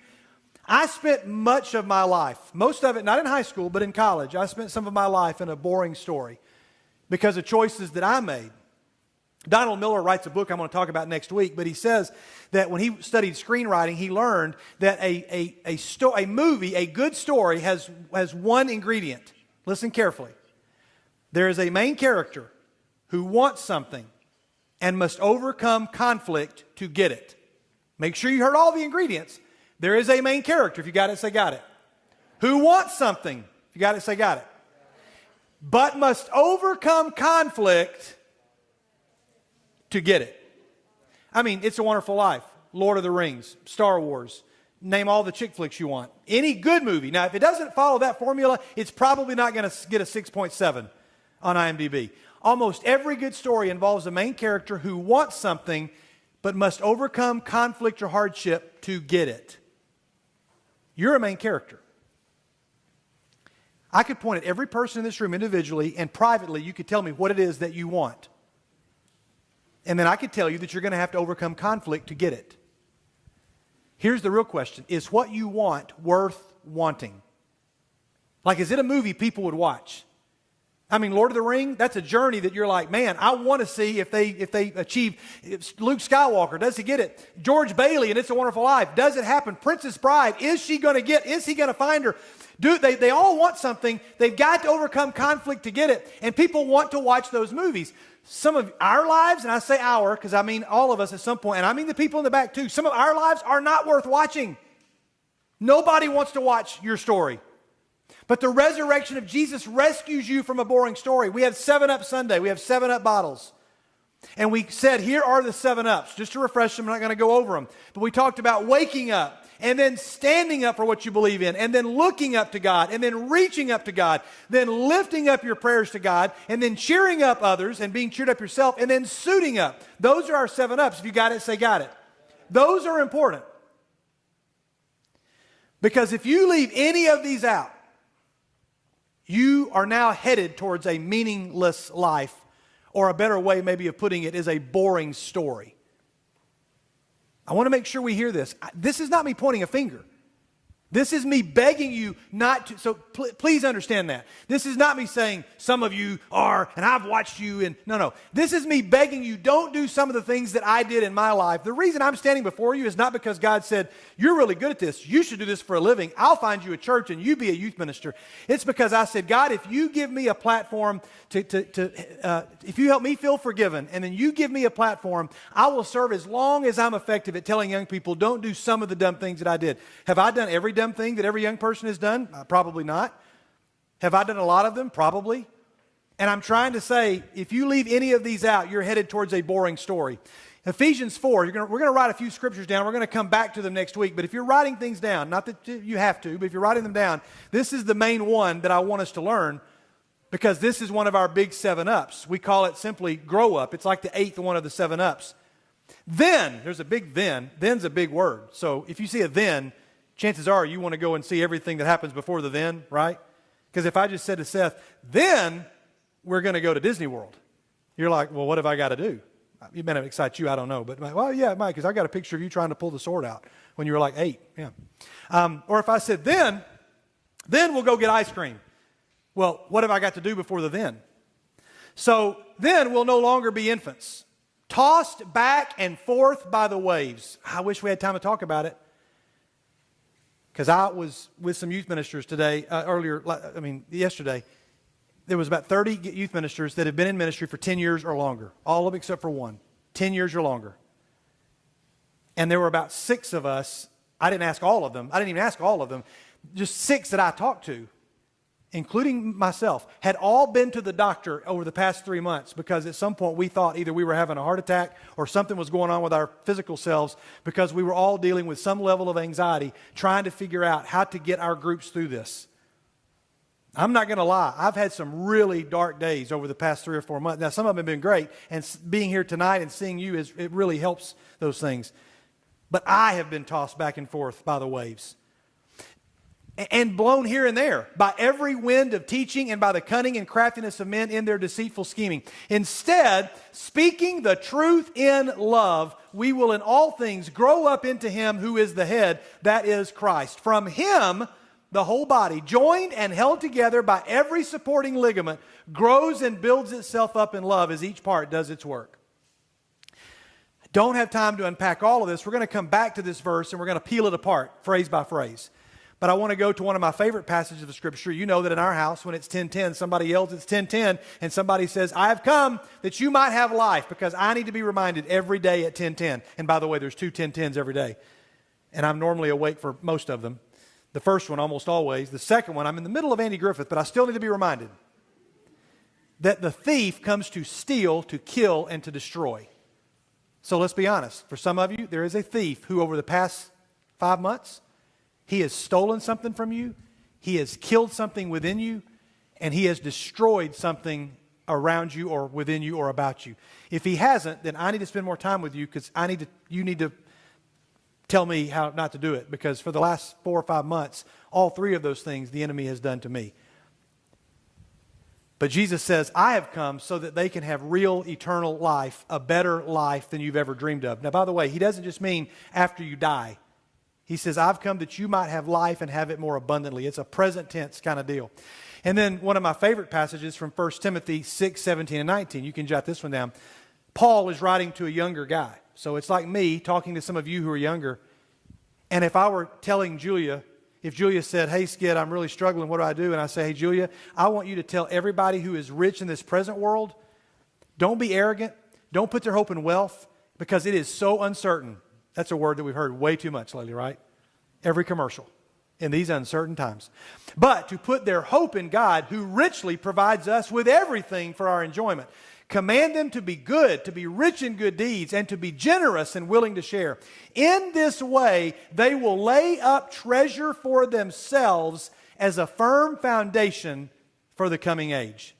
I spent much of my life, most of it not in high school, but in college, I spent some of my life in a boring story because of choices that I made. Donald Miller writes a book I'm going to talk about next week, but he says that when he studied screenwriting, he learned that a movie, a good story, has one ingredient. Listen carefully. There is a main character who wants something and must overcome conflict to get it. Make sure you heard all the ingredients. There is a main character. If you got it, say got it. Who wants something. If you got it, say got it. But must overcome conflict to get it. I mean, It's a Wonderful Life, Lord of the Rings, Star Wars. Name all the chick flicks you want. Any good movie. Now, if it doesn't follow that formula, it's probably not going to get a 6.7 on IMDb. Almost every good story involves a main character who wants something but must overcome conflict or hardship to get it. You're a main character. I could point at every person in this room individually and privately. You could tell me what it is that you want. And then I could tell you that you're going to have to overcome conflict to get it. Here's the real question. Is what you want worth wanting? Like, is it a movie people would watch? I mean, Lord of the Ring, that's a journey that you're like, man, I want to see if they achieve. Luke Skywalker, does he get it? George Bailey and It's a Wonderful Life, does it happen? Princess Bride, is he going to find her? They all want something. They've got to overcome conflict to get it. And people want to watch those movies. Some of our lives, and I say our because I mean all of us at some point, and I mean the people in the back too, some of our lives are not worth watching. Nobody wants to watch your story. But the resurrection of Jesus rescues you from a boring story. We had 7-Up Sunday. We have 7-Up bottles. And we said, here are the 7-Ups. Just to refresh them, I'm not going to go over them. But we talked about waking up, and then standing up for what you believe in, and then looking up to God, and then reaching up to God, then lifting up your prayers to God, and then cheering up others and being cheered up yourself, and then suiting up. Those are our 7-Ups. If you got it, say got it. Those are important. Because if you leave any of these out, you are now headed towards a meaningless life, or a better way maybe of putting it is a boring story. I want to make sure we hear this. This is not me pointing a finger. This is me begging you not to, so please understand that. This is not me saying some of you are, and I've watched you, and no. This is me begging you, don't do some of the things that I did in my life. The reason I'm standing before you is not because God said, you're really good at this, you should do this for a living, I'll find you a church and you be a youth minister. It's because I said, God, if you give me a platform if you help me feel forgiven, and then you give me a platform, I will serve as long as I'm effective at telling young people, don't do some of the dumb things that I did. Have I done every dumb thing that every young person has done? Probably not. Have I done a lot of them? Probably. And I'm trying to say, if you leave any of these out, you're headed towards a boring story. Ephesians 4, we're going to write a few scriptures down. We're going to come back to them next week. But if you're writing things down, not that you have to, but if you're writing them down, this is the main one that I want us to learn, because this is one of our big 7-Ups. We call it simply grow up. It's like the 8th one of the 7-Ups. Then, there's a big then. Then's a big word. So if you see a then, chances are you want to go and see everything that happens before the then, right? Because if I just said to Seth, then we're going to go to Disney World, you're like, well, what have I got to do? It may not excite you, I don't know. But, well, yeah, it might, because I got a picture of you trying to pull the sword out when you were like 8. Yeah. Or if I said, then we'll go get ice cream. Well, what have I got to do before the then? So then we'll no longer be infants, tossed back and forth by the waves. I wish we had time to talk about it. Because I was with some youth ministers today, yesterday. There was about 30 youth ministers that have been in ministry for 10 years or longer. All of them except for one. 10 years or longer. And there were about 6 of us. I didn't ask all of them. I didn't even ask all of them. Just 6 that I talked to, including myself, had all been to the doctor over the past 3 months, because at some point we thought either we were having a heart attack or something was going on with our physical selves, because we were all dealing with some level of anxiety, trying to figure out how to get our groups through this. I'm not going to lie. I've had some really dark days over the past 3 or 4 months. Now, some of them have been great, and being here tonight and seeing you, it really helps those things. But I have been tossed back and forth by the waves. and blown here and there by every wind of teaching and by the cunning and craftiness of men in their deceitful scheming. Instead, speaking the truth in love, we will in all things grow up into him who is the head, that is Christ. From him, the whole body, joined and held together by every supporting ligament, grows and builds itself up in love as each part does its work. I don't have time to unpack all of this. We're going to come back to this verse and we're going to peel it apart, phrase by phrase. But I want to go to one of my favorite passages of Scripture. You know that in our house, when it's 10:10, somebody yells it's 10:10, and somebody says, I have come that you might have life, because I need to be reminded every day at 10:10. And by the way, there's two 10:10s every day. And I'm normally awake for most of them. The first one almost always. The second one, I'm in the middle of Andy Griffith, but I still need to be reminded that the thief comes to steal, to kill, and to destroy. So let's be honest. For some of you, there is a thief who over the past 5 months, he has stolen something from you, he has killed something within you, and he has destroyed something around you or within you or about you. If he hasn't, then I need to spend more time with you, because you need to tell me how not to do it, because for the last 4 or 5 months, all three of those things the enemy has done to me. But Jesus says, I have come so that they can have real eternal life, a better life than you've ever dreamed of. Now, by the way, he doesn't just mean after you die. He says, I've come that you might have life and have it more abundantly. It's a present tense kind of deal. And then one of my favorite passages from 1 Timothy 6, 17, and 19. You can jot this one down. Paul is writing to a younger guy. So it's like me talking to some of you who are younger. And if I were telling Julia, if Julia said, hey, Skid, I'm really struggling, what do I do? And I say, hey, Julia, I want you to tell everybody who is rich in this present world, don't be arrogant. Don't put their hope in wealth, because it is so uncertain. That's a word that we've heard way too much lately, right? Every commercial in these uncertain times. But to put their hope in God, who richly provides us with everything for our enjoyment. Command them to be good, to be rich in good deeds, and to be generous and willing to share. In this way, they will lay up treasure for themselves as a firm foundation for the coming age,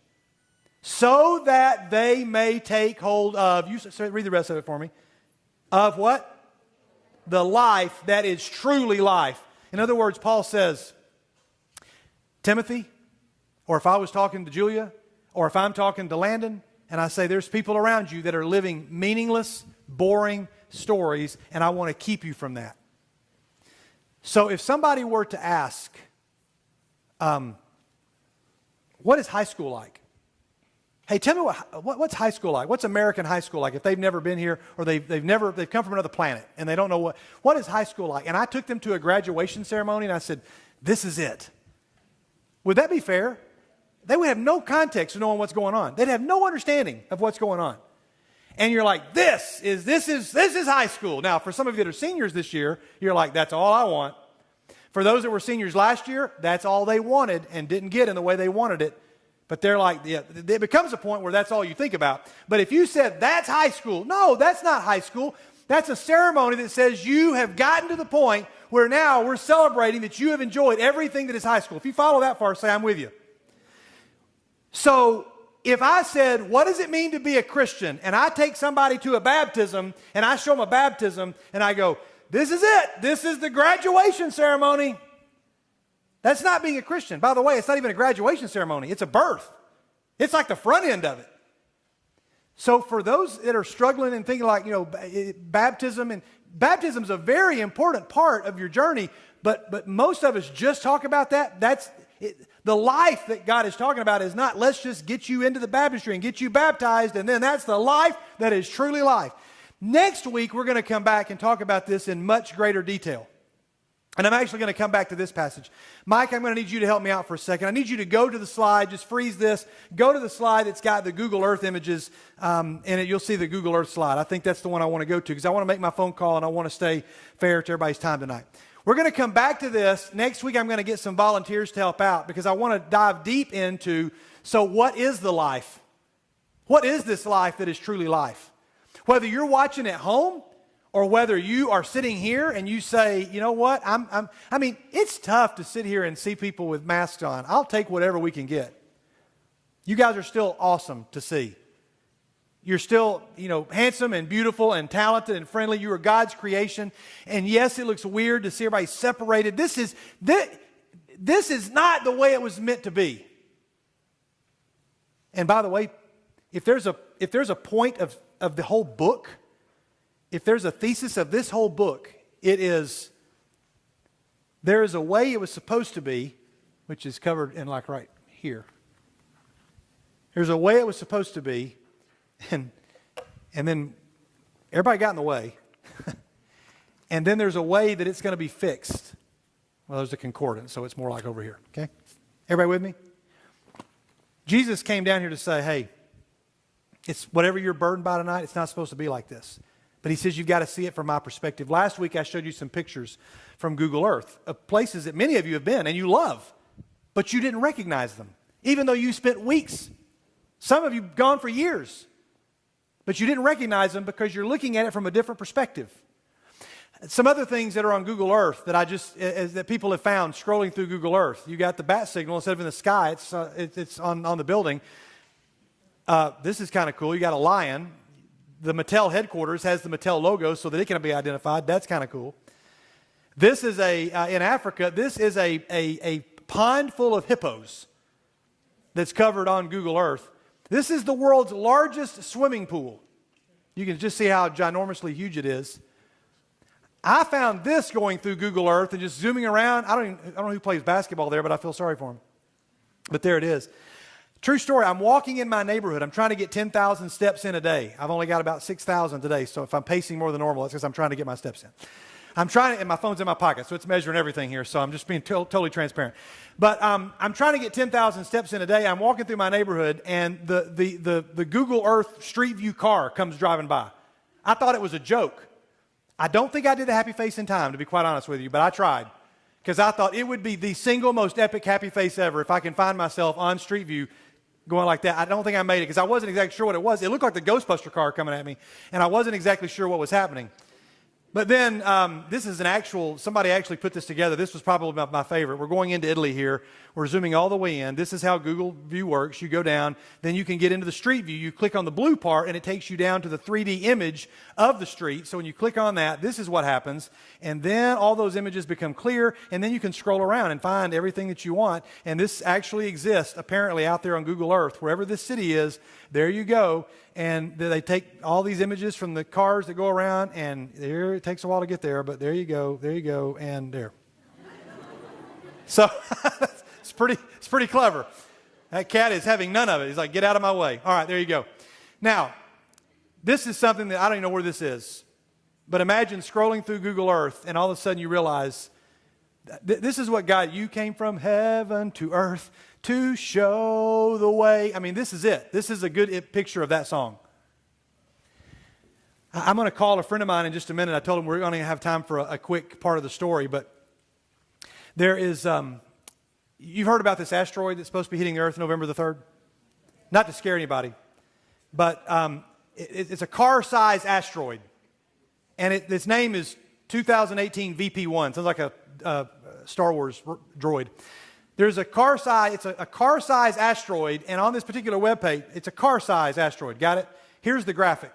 so that they may take hold of, read the rest of it for me, of what? The life that is truly life. In other words, Paul says, Timothy, or if I was talking to Julia, or if I'm talking to Landon, and I say there's people around you that are living meaningless, boring stories, and I want to keep you from that. So if somebody were to ask, what is high school like? Hey, tell me what's high school like? What's American high school like? If they've never been here, or they've come from another planet and they don't know what is high school like? And I took them to a graduation ceremony and I said, this is it. Would that be fair? They would have no context of knowing what's going on. They'd have no understanding of what's going on. And you're like, this is high school. Now, for some of you that are seniors this year, you're like, that's all I want. For those that were seniors last year, that's all they wanted and didn't get in the way they wanted it. But they're like, yeah, it becomes a point where that's all you think about. But if you said, that's high school. No, that's not high school. That's a ceremony that says you have gotten to the point where now we're celebrating that you have enjoyed everything that is high school. If you follow that far, say, I'm with you. So if I said, what does it mean to be a Christian? And I take somebody to a baptism and I show them a baptism and I go, this is it. This is the graduation ceremony. That's not being a Christian. By the way, it's not even a graduation ceremony. It's a birth. It's like the front end of it. So for those that are struggling and thinking like, baptism's a very important part of your journey, but most of us just talk about that. That's it. The life that God is talking about is not, let's just get you into the baptistry and get you baptized, and then that's the life that is truly life. Next week, we're going to come back and talk about this in much greater detail. And I'm actually going to come back to this passage. Mike, I'm going to need you to help me out for a second. I need you to go to the slide, just freeze this, go to the slide that's got the Google Earth images, you'll see the Google Earth slide. I think that's the one I want to go to because I want to make my phone call and I want to stay fair to everybody's time tonight. We're going to come back to this. Next week, I'm going to get some volunteers to help out because I want to dive deep into, so what is the life? What is this life that is truly life? Whether you're watching at home or whether you are sitting here and you say, you know what, it's tough to sit here and see people with masks on. I'll take whatever we can get. You guys are still awesome to see. You're still, handsome and beautiful and talented and friendly. You are God's creation. And yes, it looks weird to see everybody separated. this is not the way it was meant to be. And by the way, if there's a point of the whole book, if there's a thesis of this whole book, it is there is a way it was supposed to be, which is covered in like right here. There's a way it was supposed to be, and then everybody got in the way. And then there's a way that it's going to be fixed. Well, there's a concordance, so it's more like over here. Okay? Everybody with me? Jesus came down here to say, hey, it's whatever you're burdened by tonight, it's not supposed to be like this. But he says you've got to see it from my perspective. Last week I showed you some pictures from Google Earth of places that many of you have been and you love, but you didn't recognize them, even though you spent weeks. Some of you have gone for years, but you didn't recognize them because you're looking at it from a different perspective. Some other things that are on Google Earth that that people have found scrolling through Google Earth. You got the bat signal instead of in the sky; it's on the building. This is kind of cool. You got a lion. The Mattel headquarters has the Mattel logo so that it can be identified. That's kind of cool. This is in Africa. This is a pond full of hippos that's covered on Google Earth. This is the world's largest swimming pool. You can just see how ginormously huge it is. I found this going through Google Earth and just zooming around. I don't know who plays basketball there, but I feel sorry for him. But there it is. True story. I'm walking in my neighborhood. I'm trying to get 10,000 steps in a day. I've only got about 6,000 today. So if I'm pacing more than normal, that's because I'm trying to get my steps in. I'm trying to, and my phone's in my pocket, so it's measuring everything here. So I'm just being totally transparent. But I'm trying to get 10,000 steps in a day. I'm walking through my neighborhood, and the Google Earth Street View car comes driving by. I thought it was a joke. I don't think I did the happy face in time, to be quite honest with you, but I tried. Because I thought it would be the single most epic happy face ever if I can find myself on Street View going like that. I don't think I made it because I wasn't exactly sure what it was. It looked like the Ghostbuster car coming at me, and I wasn't exactly sure what was happening. But then this is somebody actually put this together. This was probably my favorite. We're going into Italy here. We're zooming all the way in. This is how Google View works. You go down, then you can get into the street view. You click on the blue part, and it takes you down to the 3D image of the street. So when you click on that, this is what happens. And then all those images become clear, and then you can scroll around and find everything that you want. And this actually exists, apparently, out there on Google Earth. Wherever this city is, there you go. And they take all these images from the cars that go around, and there it takes a while to get there, but there you go, and there. So it's pretty clever. That cat is having none of it. He's like, get out of my way. All right, there you go. Now, this is something that I don't even know where this is, but imagine scrolling through Google Earth, and all of a sudden you realize this is what God, you came from heaven to earth to show the way. I mean, this is it. This is a good picture of that song. I'm going to call a friend of mine in just a minute. I told him we're going to have time for a quick part of the story, but there is, you've heard about this asteroid that's supposed to be hitting the Earth November the 3rd? Not to scare anybody, but it's a car-sized asteroid, and its name is 2018 VP1. Sounds like a Star Wars droid. There's it's a car-sized asteroid, and on this particular webpage, it's a car-sized asteroid. Got it? Here's the graphic.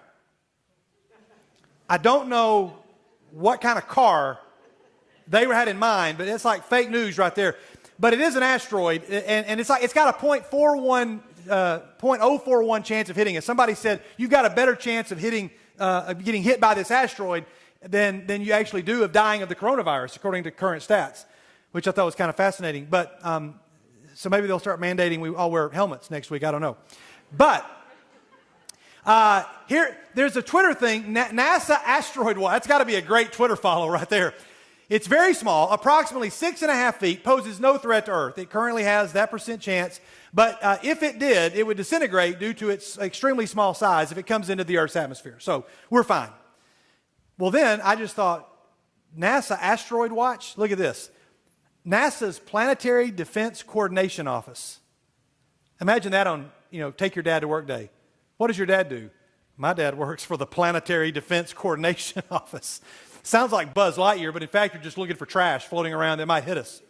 I don't know what kind of car they had in mind, but it's like fake news right there. But it is an asteroid, and it's got a 0.041 chance of hitting us. Somebody said you've got a better chance of getting hit by this asteroid than you actually do of dying of the coronavirus, according to current stats, which I thought was kind of fascinating. But so maybe they'll start mandating we all wear helmets next week. I don't know. But there's a Twitter thing, NASA Asteroid Watch. That's got to be a great Twitter follow right there. It's very small, approximately 6.5 feet, poses no threat to Earth. It currently has that % chance, but if it did, it would disintegrate due to its extremely small size if it comes into the Earth's atmosphere. So we're fine. Well, then I just thought, NASA Asteroid Watch, look at this. NASA's Planetary Defense Coordination Office. Imagine that on, take your dad to work day. What does your dad do? My dad works for the Planetary Defense Coordination Office. Sounds like Buzz Lightyear, but in fact, you're just looking for trash floating around that might hit us.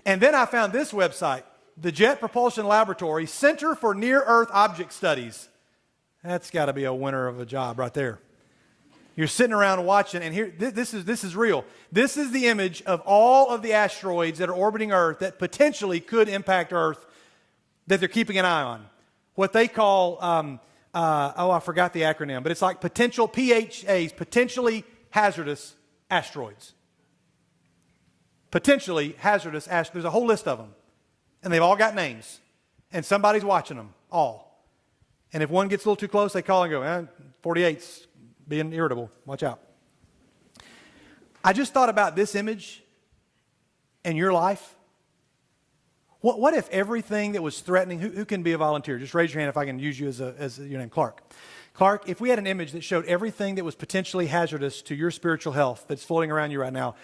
And then I found this website, the Jet Propulsion Laboratory Center for Near-Earth Object Studies. That's got to be a winner of a job right there. You're sitting around watching, and here, this is real. This is the image of all of the asteroids that are orbiting Earth that potentially could impact Earth that they're keeping an eye on. What they call, I forgot the acronym, but it's like potential PHAs, potentially hazardous asteroids. Potentially hazardous asteroids. There's a whole list of them, and they've all got names, and somebody's watching them all. And if one gets a little too close, they call and go, 48's being irritable. Watch out. I just thought about this image in your life. What if everything that was threatening, who can be a volunteer? Just raise your hand if I can use you as your name, Clark. Clark, if we had an image that showed everything that was potentially hazardous to your spiritual health that's floating around you right now,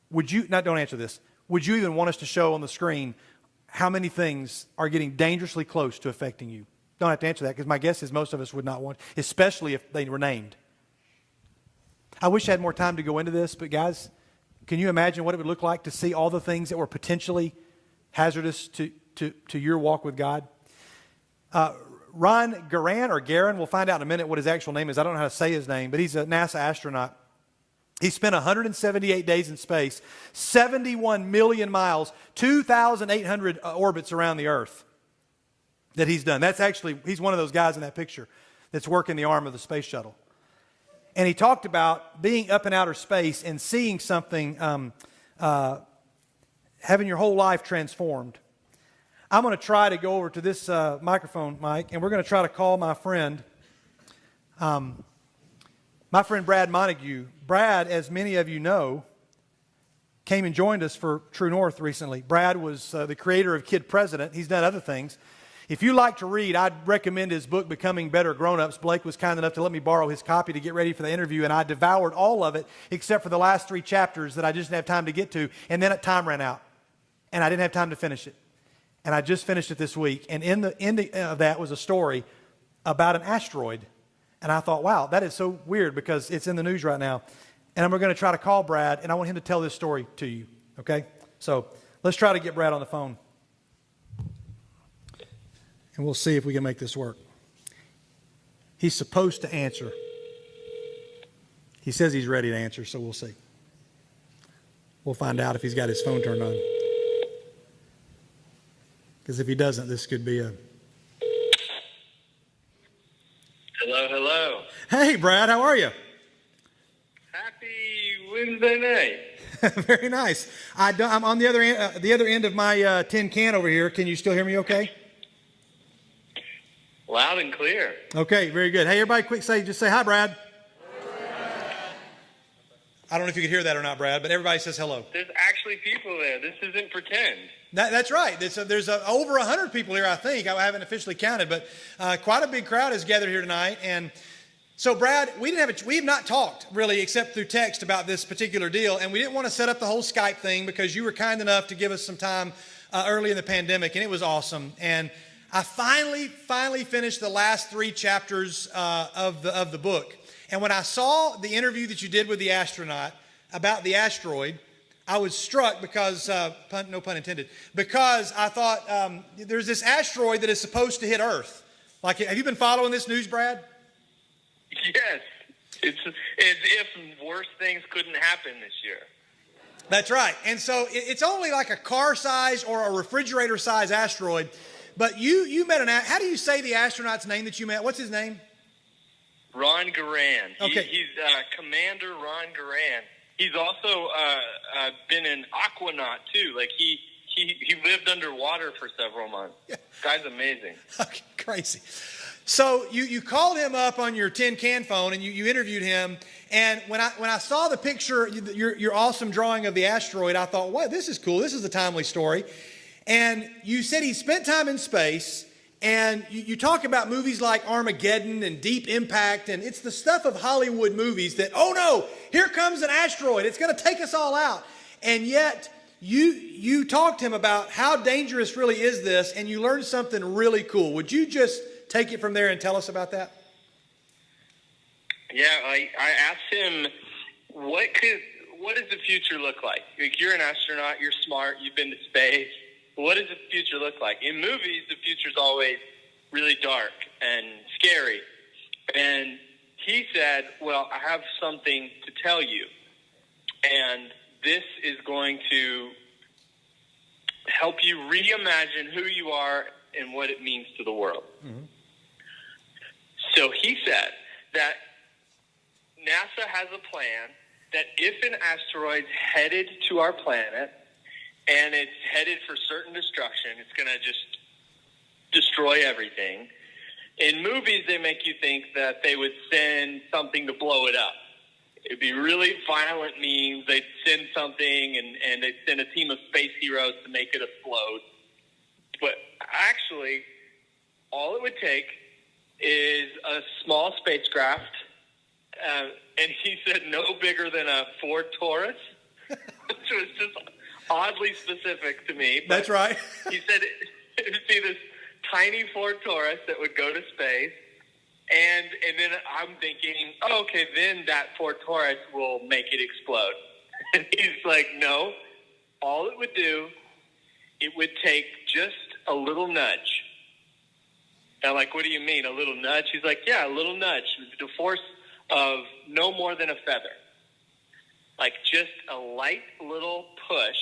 would you, don't answer this, would you even want us to show on the screen how many things are getting dangerously close to affecting you? Don't have to answer that, because my guess is most of us would not want, especially if they were named. I wish I had more time to go into this, but guys, can you imagine what it would look like to see all the things that were potentially hazardous to your walk with God? Ron Garan, or Garan, we'll find out in a minute what his actual name is. I don't know how to say his name, but he's a NASA astronaut. He spent 178 days in space, 71 million miles, 2,800 orbits around the Earth that he's done. That's actually, he's one of those guys in that picture that's working the arm of the space shuttle. And he talked about being up in outer space and seeing something, having your whole life transformed. I'm going to try to go over to this microphone, Mike, and we're going to try to call my friend Brad Montague. Brad, as many of you know, came and joined us for True North recently. Brad was the creator of Kid President. He's done other things. If you like to read, I'd recommend his book, Becoming Better Grown-Ups. Blake was kind enough to let me borrow his copy to get ready for the interview, and I devoured all of it except for the last 3 chapters that I just didn't have time to get to, and then time ran out, and I didn't have time to finish it. And I just finished it this week, and in the end of that was a story about an asteroid. And I thought, wow, that is so weird because it's in the news right now. And we're going to try to call Brad, and I want him to tell this story to you, okay? So let's try to get Brad on the phone. And we'll see if we can make this work. He's supposed to answer. He says he's ready to answer, so we'll see. We'll find out if he's got his phone turned on. Because if he doesn't, this could be a... Hello. Hey, Brad, how are you? Happy Wednesday night. Very nice. I'm on the other end of my tin can over here. Can you still hear me okay? Loud and clear. Okay, very good. Hey, everybody, just say hi, Brad. I don't know if you could hear that or not, Brad, but everybody says hello. There's actually people there. This isn't pretend. That's right. There's over 100 people here, I think. I haven't officially counted, but quite a big crowd has gathered here tonight. And so, Brad, we have not talked really except through text about this particular deal, and we didn't want to set up the whole Skype thing because you were kind enough to give us some time early in the pandemic, and it was awesome. And I finally finished the last 3 chapters of the book. And when I saw the interview that you did with the astronaut about the asteroid, I was struck because, no pun intended, because I thought there's this asteroid that is supposed to hit Earth. Like, have you been following this news, Brad? Yes. It's as if worse things couldn't happen this year. That's right. And so it's only like a car-size or a refrigerator-size asteroid. But you met how do you say the astronaut's name that you met? What's his name? Ron Garan. Okay. He's Commander Ron Garan. He's also been an aquanaut too. Like he lived underwater for several months. Yeah. Guy's amazing. Okay, crazy. So you called him up on your tin can phone and you interviewed him. And when I saw the picture, your awesome drawing of the asteroid, I thought, wow, this is cool. This is a timely story. And you said he spent time in space. And you talk about movies like Armageddon and Deep Impact, and it's the stuff of Hollywood movies that, oh no, here comes an asteroid. It's going to take us all out. And yet you talked to him about how dangerous really is this, and you learned something really cool. Would you just take it from there and tell us about that? Yeah, I asked him, what does the future look like? Like, you're an astronaut, you're smart, you've been to space. What does the future look like? In movies, the future's always really dark and scary. And he said, well, I have something to tell you, and this is going to help you reimagine who you are and what it means to the world. Mm-hmm. So he said that NASA has a plan that if an asteroid's headed to our planet and it's headed for certain destruction, it's going to just destroy everything. In movies, they make you think that they would send something to blow it up. It'd be really violent means. They'd send something, and they'd send a team of space heroes to make it explode. But actually, all it would take is a small spacecraft, and he said no bigger than a Ford Taurus, which was just oddly specific to me. But that's right. He said it would be this tiny Ford Taurus that would go to space, and then I'm thinking, oh, okay, then that Ford Taurus will make it explode. And he's like, no, all it would do, it would take just a little nudge. And I'm like, what do you mean, a little nudge? He's like, yeah, a little nudge. The force of no more than a feather. Like just a light little push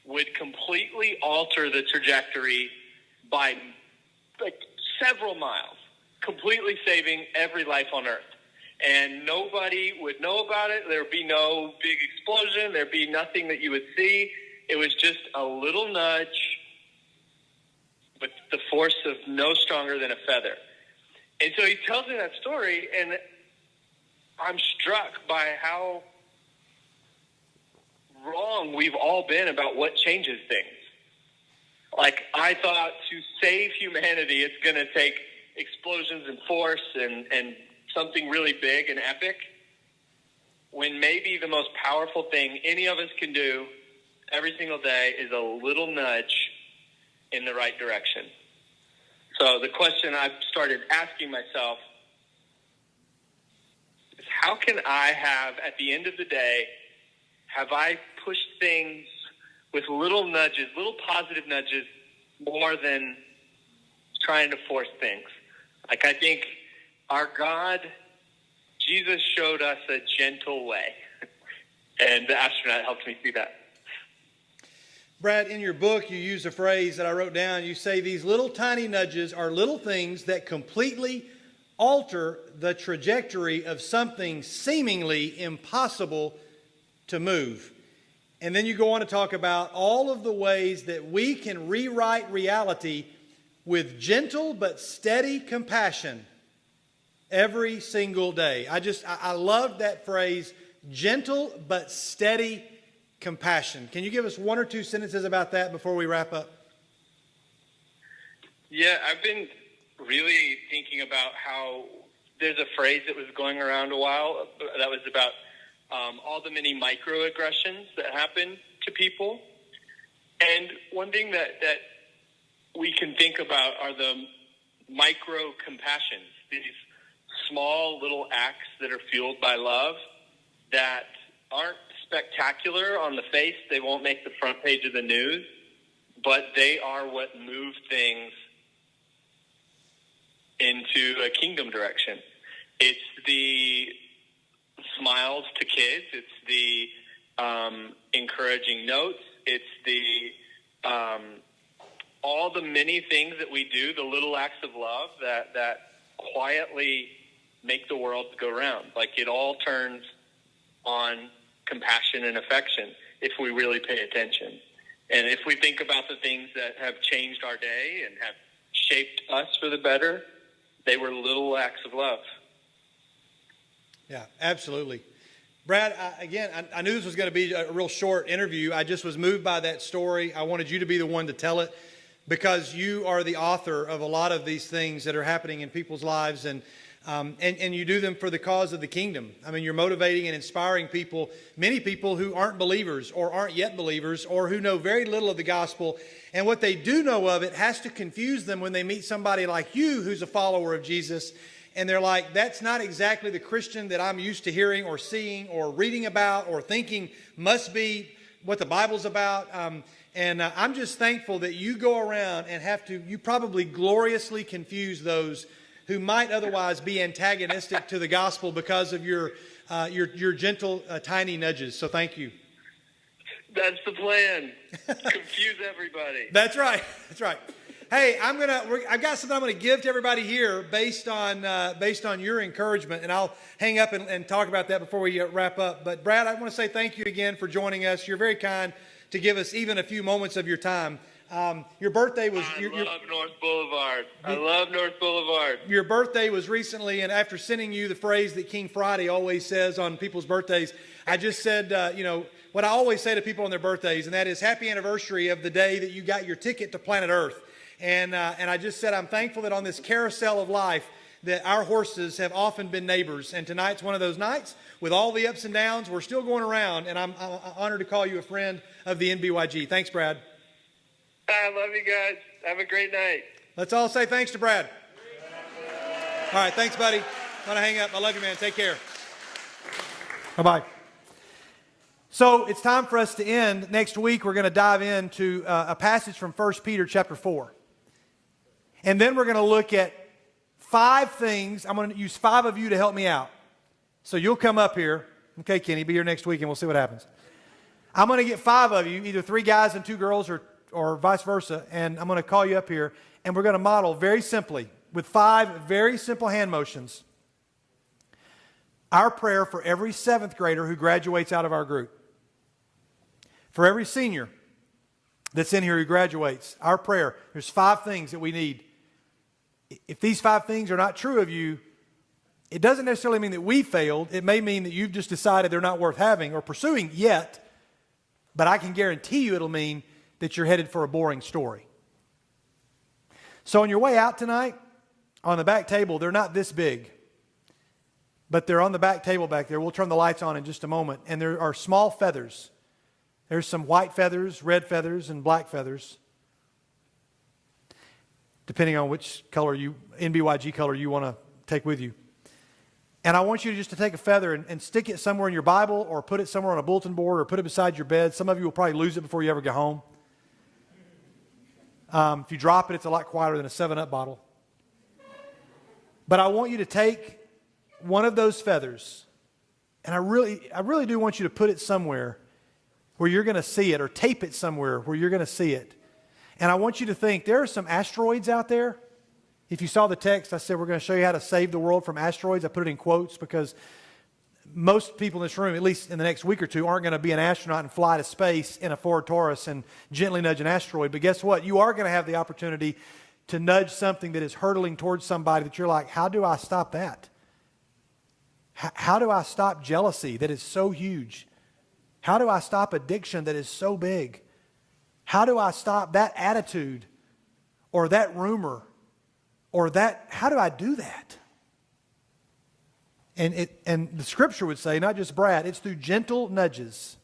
would completely alter the trajectory by like several miles, completely saving every life on Earth. And nobody would know about it. There would be no big explosion. There'd be nothing that you would see. It was just a little nudge with the force of no stronger than a feather. And so he tells me that story, and I'm struck by how wrong we've all been about what changes things. Like, I thought to save humanity, it's going to take explosions and force and something really big and epic, when maybe the most powerful thing any of us can do every single day is a little nudge in the right direction. So the question I've started asking myself is, how can I have, at the end of the day, have I pushed things with little nudges, little positive nudges, more than trying to force things? Like, I think our God, Jesus, showed us a gentle way. And the astronaut helped me see that. Brad, in your book, you use a phrase that I wrote down. You say these little tiny nudges are little things that completely alter the trajectory of something seemingly impossible to move. And then you go on to talk about all of the ways that we can rewrite reality with gentle but steady compassion every single day. I love that phrase, gentle but steady compassion. Can you give us one or two sentences about that before we wrap up? Yeah, I've been really thinking about how there's a phrase that was going around a while that was about all the many microaggressions that happen to people. And one thing that we can think about are the micro compassions, these small little acts that are fueled by love that aren't spectacular on the face. They won't make the front page of the news, but they are what move things into a kingdom direction. It's the smiles to kids. It's the encouraging notes. It's the all the many things that we do, the little acts of love that quietly make the world go round. Like, it all turns on compassion and affection if we really pay attention. And if we think about the things that have changed our day and have shaped us for the better, they were little acts of love. Yeah, absolutely. Brad, I knew this was going to be a real short interview. I just was moved by that story. I wanted you to be the one to tell it because you are the author of a lot of these things that are happening in people's lives, and you do them for the cause of the kingdom. I mean, you're motivating and inspiring people, many people who aren't believers or aren't yet believers or who know very little of the gospel. And what they do know of it has to confuse them when they meet somebody like you who's a follower of Jesus. And they're like, that's not exactly the Christian that I'm used to hearing or seeing or reading about or thinking must be what the Bible's about. I'm just thankful that you go around and you probably gloriously confuse those who might otherwise be antagonistic to the gospel because of your gentle, tiny nudges. So thank you. That's the plan. Confuse everybody. That's right. That's right. Hey, I've got something I'm going to give to everybody here based on your encouragement, and I'll hang up and talk about that before we wrap up. But Brad, I want to say thank you again for joining us. You're very kind to give us even a few moments of your time. Your birthday was. I love North Boulevard. I love North Boulevard. Your birthday was recently, and after sending you the phrase that King Friday always says on people's birthdays, I just said, what I always say to people on their birthdays, and that is happy anniversary of the day that you got your ticket to planet Earth. And I just said, I'm thankful that on this carousel of life that our horses have often been neighbors. And tonight's one of those nights with all the ups and downs. We're still going around, and I'm honored to call you a friend of the NBYG. Thanks, Brad. I love you guys. Have a great night. Let's all say thanks to Brad. All right, thanks, buddy. I'm going to hang up. I love you, man. Take care. Bye-bye. So it's time for us to end. Next week, we're going to dive into a passage from 1 Peter chapter 4. And then we're going to look at 5 things. I'm going to use 5 of you to help me out. So you'll come up here. Okay, Kenny, be here next week and we'll see what happens. I'm going to get 5 of you, either 3 guys and 2 girls or vice versa, and I'm going to call you up here, and we're going to model very simply, with 5 very simple hand motions, our prayer for every 7th grader who graduates out of our group. For every senior that's in here who graduates, our prayer, there's 5 things that we need. If these 5 things are not true of you, it doesn't necessarily mean that we failed. It may mean that you've just decided they're not worth having or pursuing yet, but I can guarantee you it'll mean that you're headed for a boring story. So on your way out tonight, on the back table, they're not this big, but they're on the back table back there. We'll turn the lights on in just a moment, and there are small feathers. There's some white feathers, red feathers, and black feathers, depending on which color NBYG color you want to take with you. And I want you just to take a feather and stick it somewhere in your Bible, or put it somewhere on a bulletin board, or put it beside your bed. Some of you will probably lose it before you ever get home. If you drop it, it's a lot quieter than a 7-Up bottle. But I want you to take one of those feathers, and I really do want you to put it somewhere where you're going to see it, or tape it somewhere where you're going to see it. And I want you to think, there are some asteroids out there. If you saw the text, I said we're going to show you how to save the world from asteroids. I put it in quotes because most people in this room, at least in the next week or two, aren't going to be an astronaut and fly to space in a Ford Taurus and gently nudge an asteroid. But guess what? You are going to have the opportunity to nudge something that is hurtling towards somebody that you're like, how do I stop that? How do I stop jealousy that is so huge? How do I stop addiction that is so big? How do I stop that attitude or that rumor or that? How do I do that? And the scripture would say, not just Brad, it's through gentle nudges.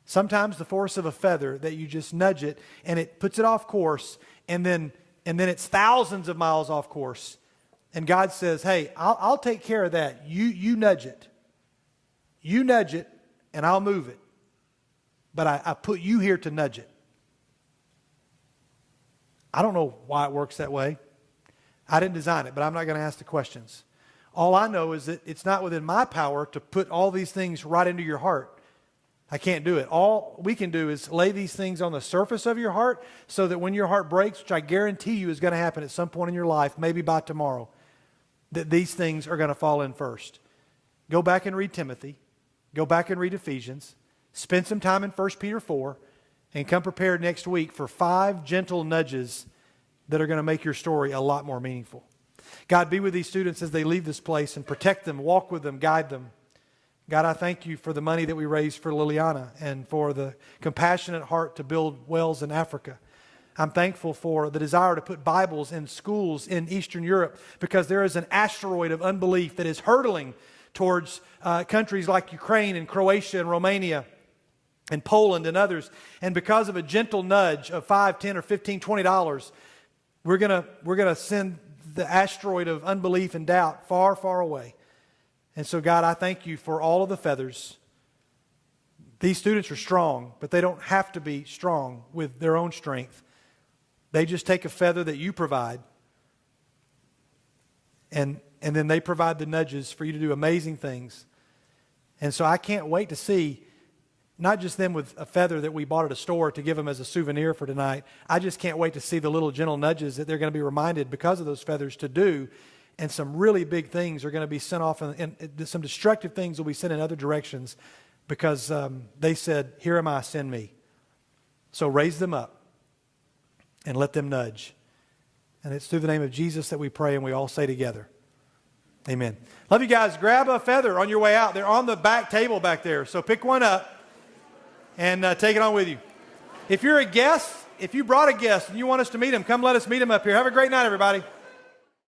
Sometimes the force of a feather that you just nudge it and it puts it off course, and then it's thousands of miles off course. And God says, hey, I'll take care of that. You nudge it. You nudge it, and I'll move it. But I put you here to nudge it. I don't know why it works that way. I didn't design it, but I'm not going to ask the questions. All I know is that it's not within my power to put all these things right into your heart. I can't do it. All we can do is lay these things on the surface of your heart so that when your heart breaks, which I guarantee you is going to happen at some point in your life, maybe by tomorrow, that these things are going to fall in first. Go back and read Timothy. Go back and read Ephesians. Spend some time in 1 Peter 4 and come prepared next week for 5 gentle nudges that are going to make your story a lot more meaningful. God, be with these students as they leave this place and protect them, walk with them, guide them. God, I thank you for the money that we raised for Liliana and for the compassionate heart to build wells in Africa. I'm thankful for the desire to put Bibles in schools in Eastern Europe because there is an asteroid of unbelief that is hurtling towards countries like Ukraine and Croatia and Romania and Poland and others. And because of a gentle nudge of $5, $10, or $15, $20, we're gonna send the asteroid of unbelief and doubt far, far away. And so, God, I thank you for all of the feathers. These students are strong, but they don't have to be strong with their own strength. They just take a feather that you provide, And then they provide the nudges for you to do amazing things. And so I can't wait to see, not just them with a feather that we bought at a store to give them as a souvenir for tonight. I just can't wait to see the little gentle nudges that they're going to be reminded because of those feathers to do. And some really big things are going to be sent off, and some destructive things will be sent in other directions because they said, "Here am I, send me." So raise them up and let them nudge. And it's through the name of Jesus that we pray, and we all say together, amen. Love you guys. Grab a feather on your way out. They're on the back table back there. So pick one up and take it on with you. If you're a guest, if you brought a guest and you want us to meet them, come let us meet them up here. Have a great night, everybody.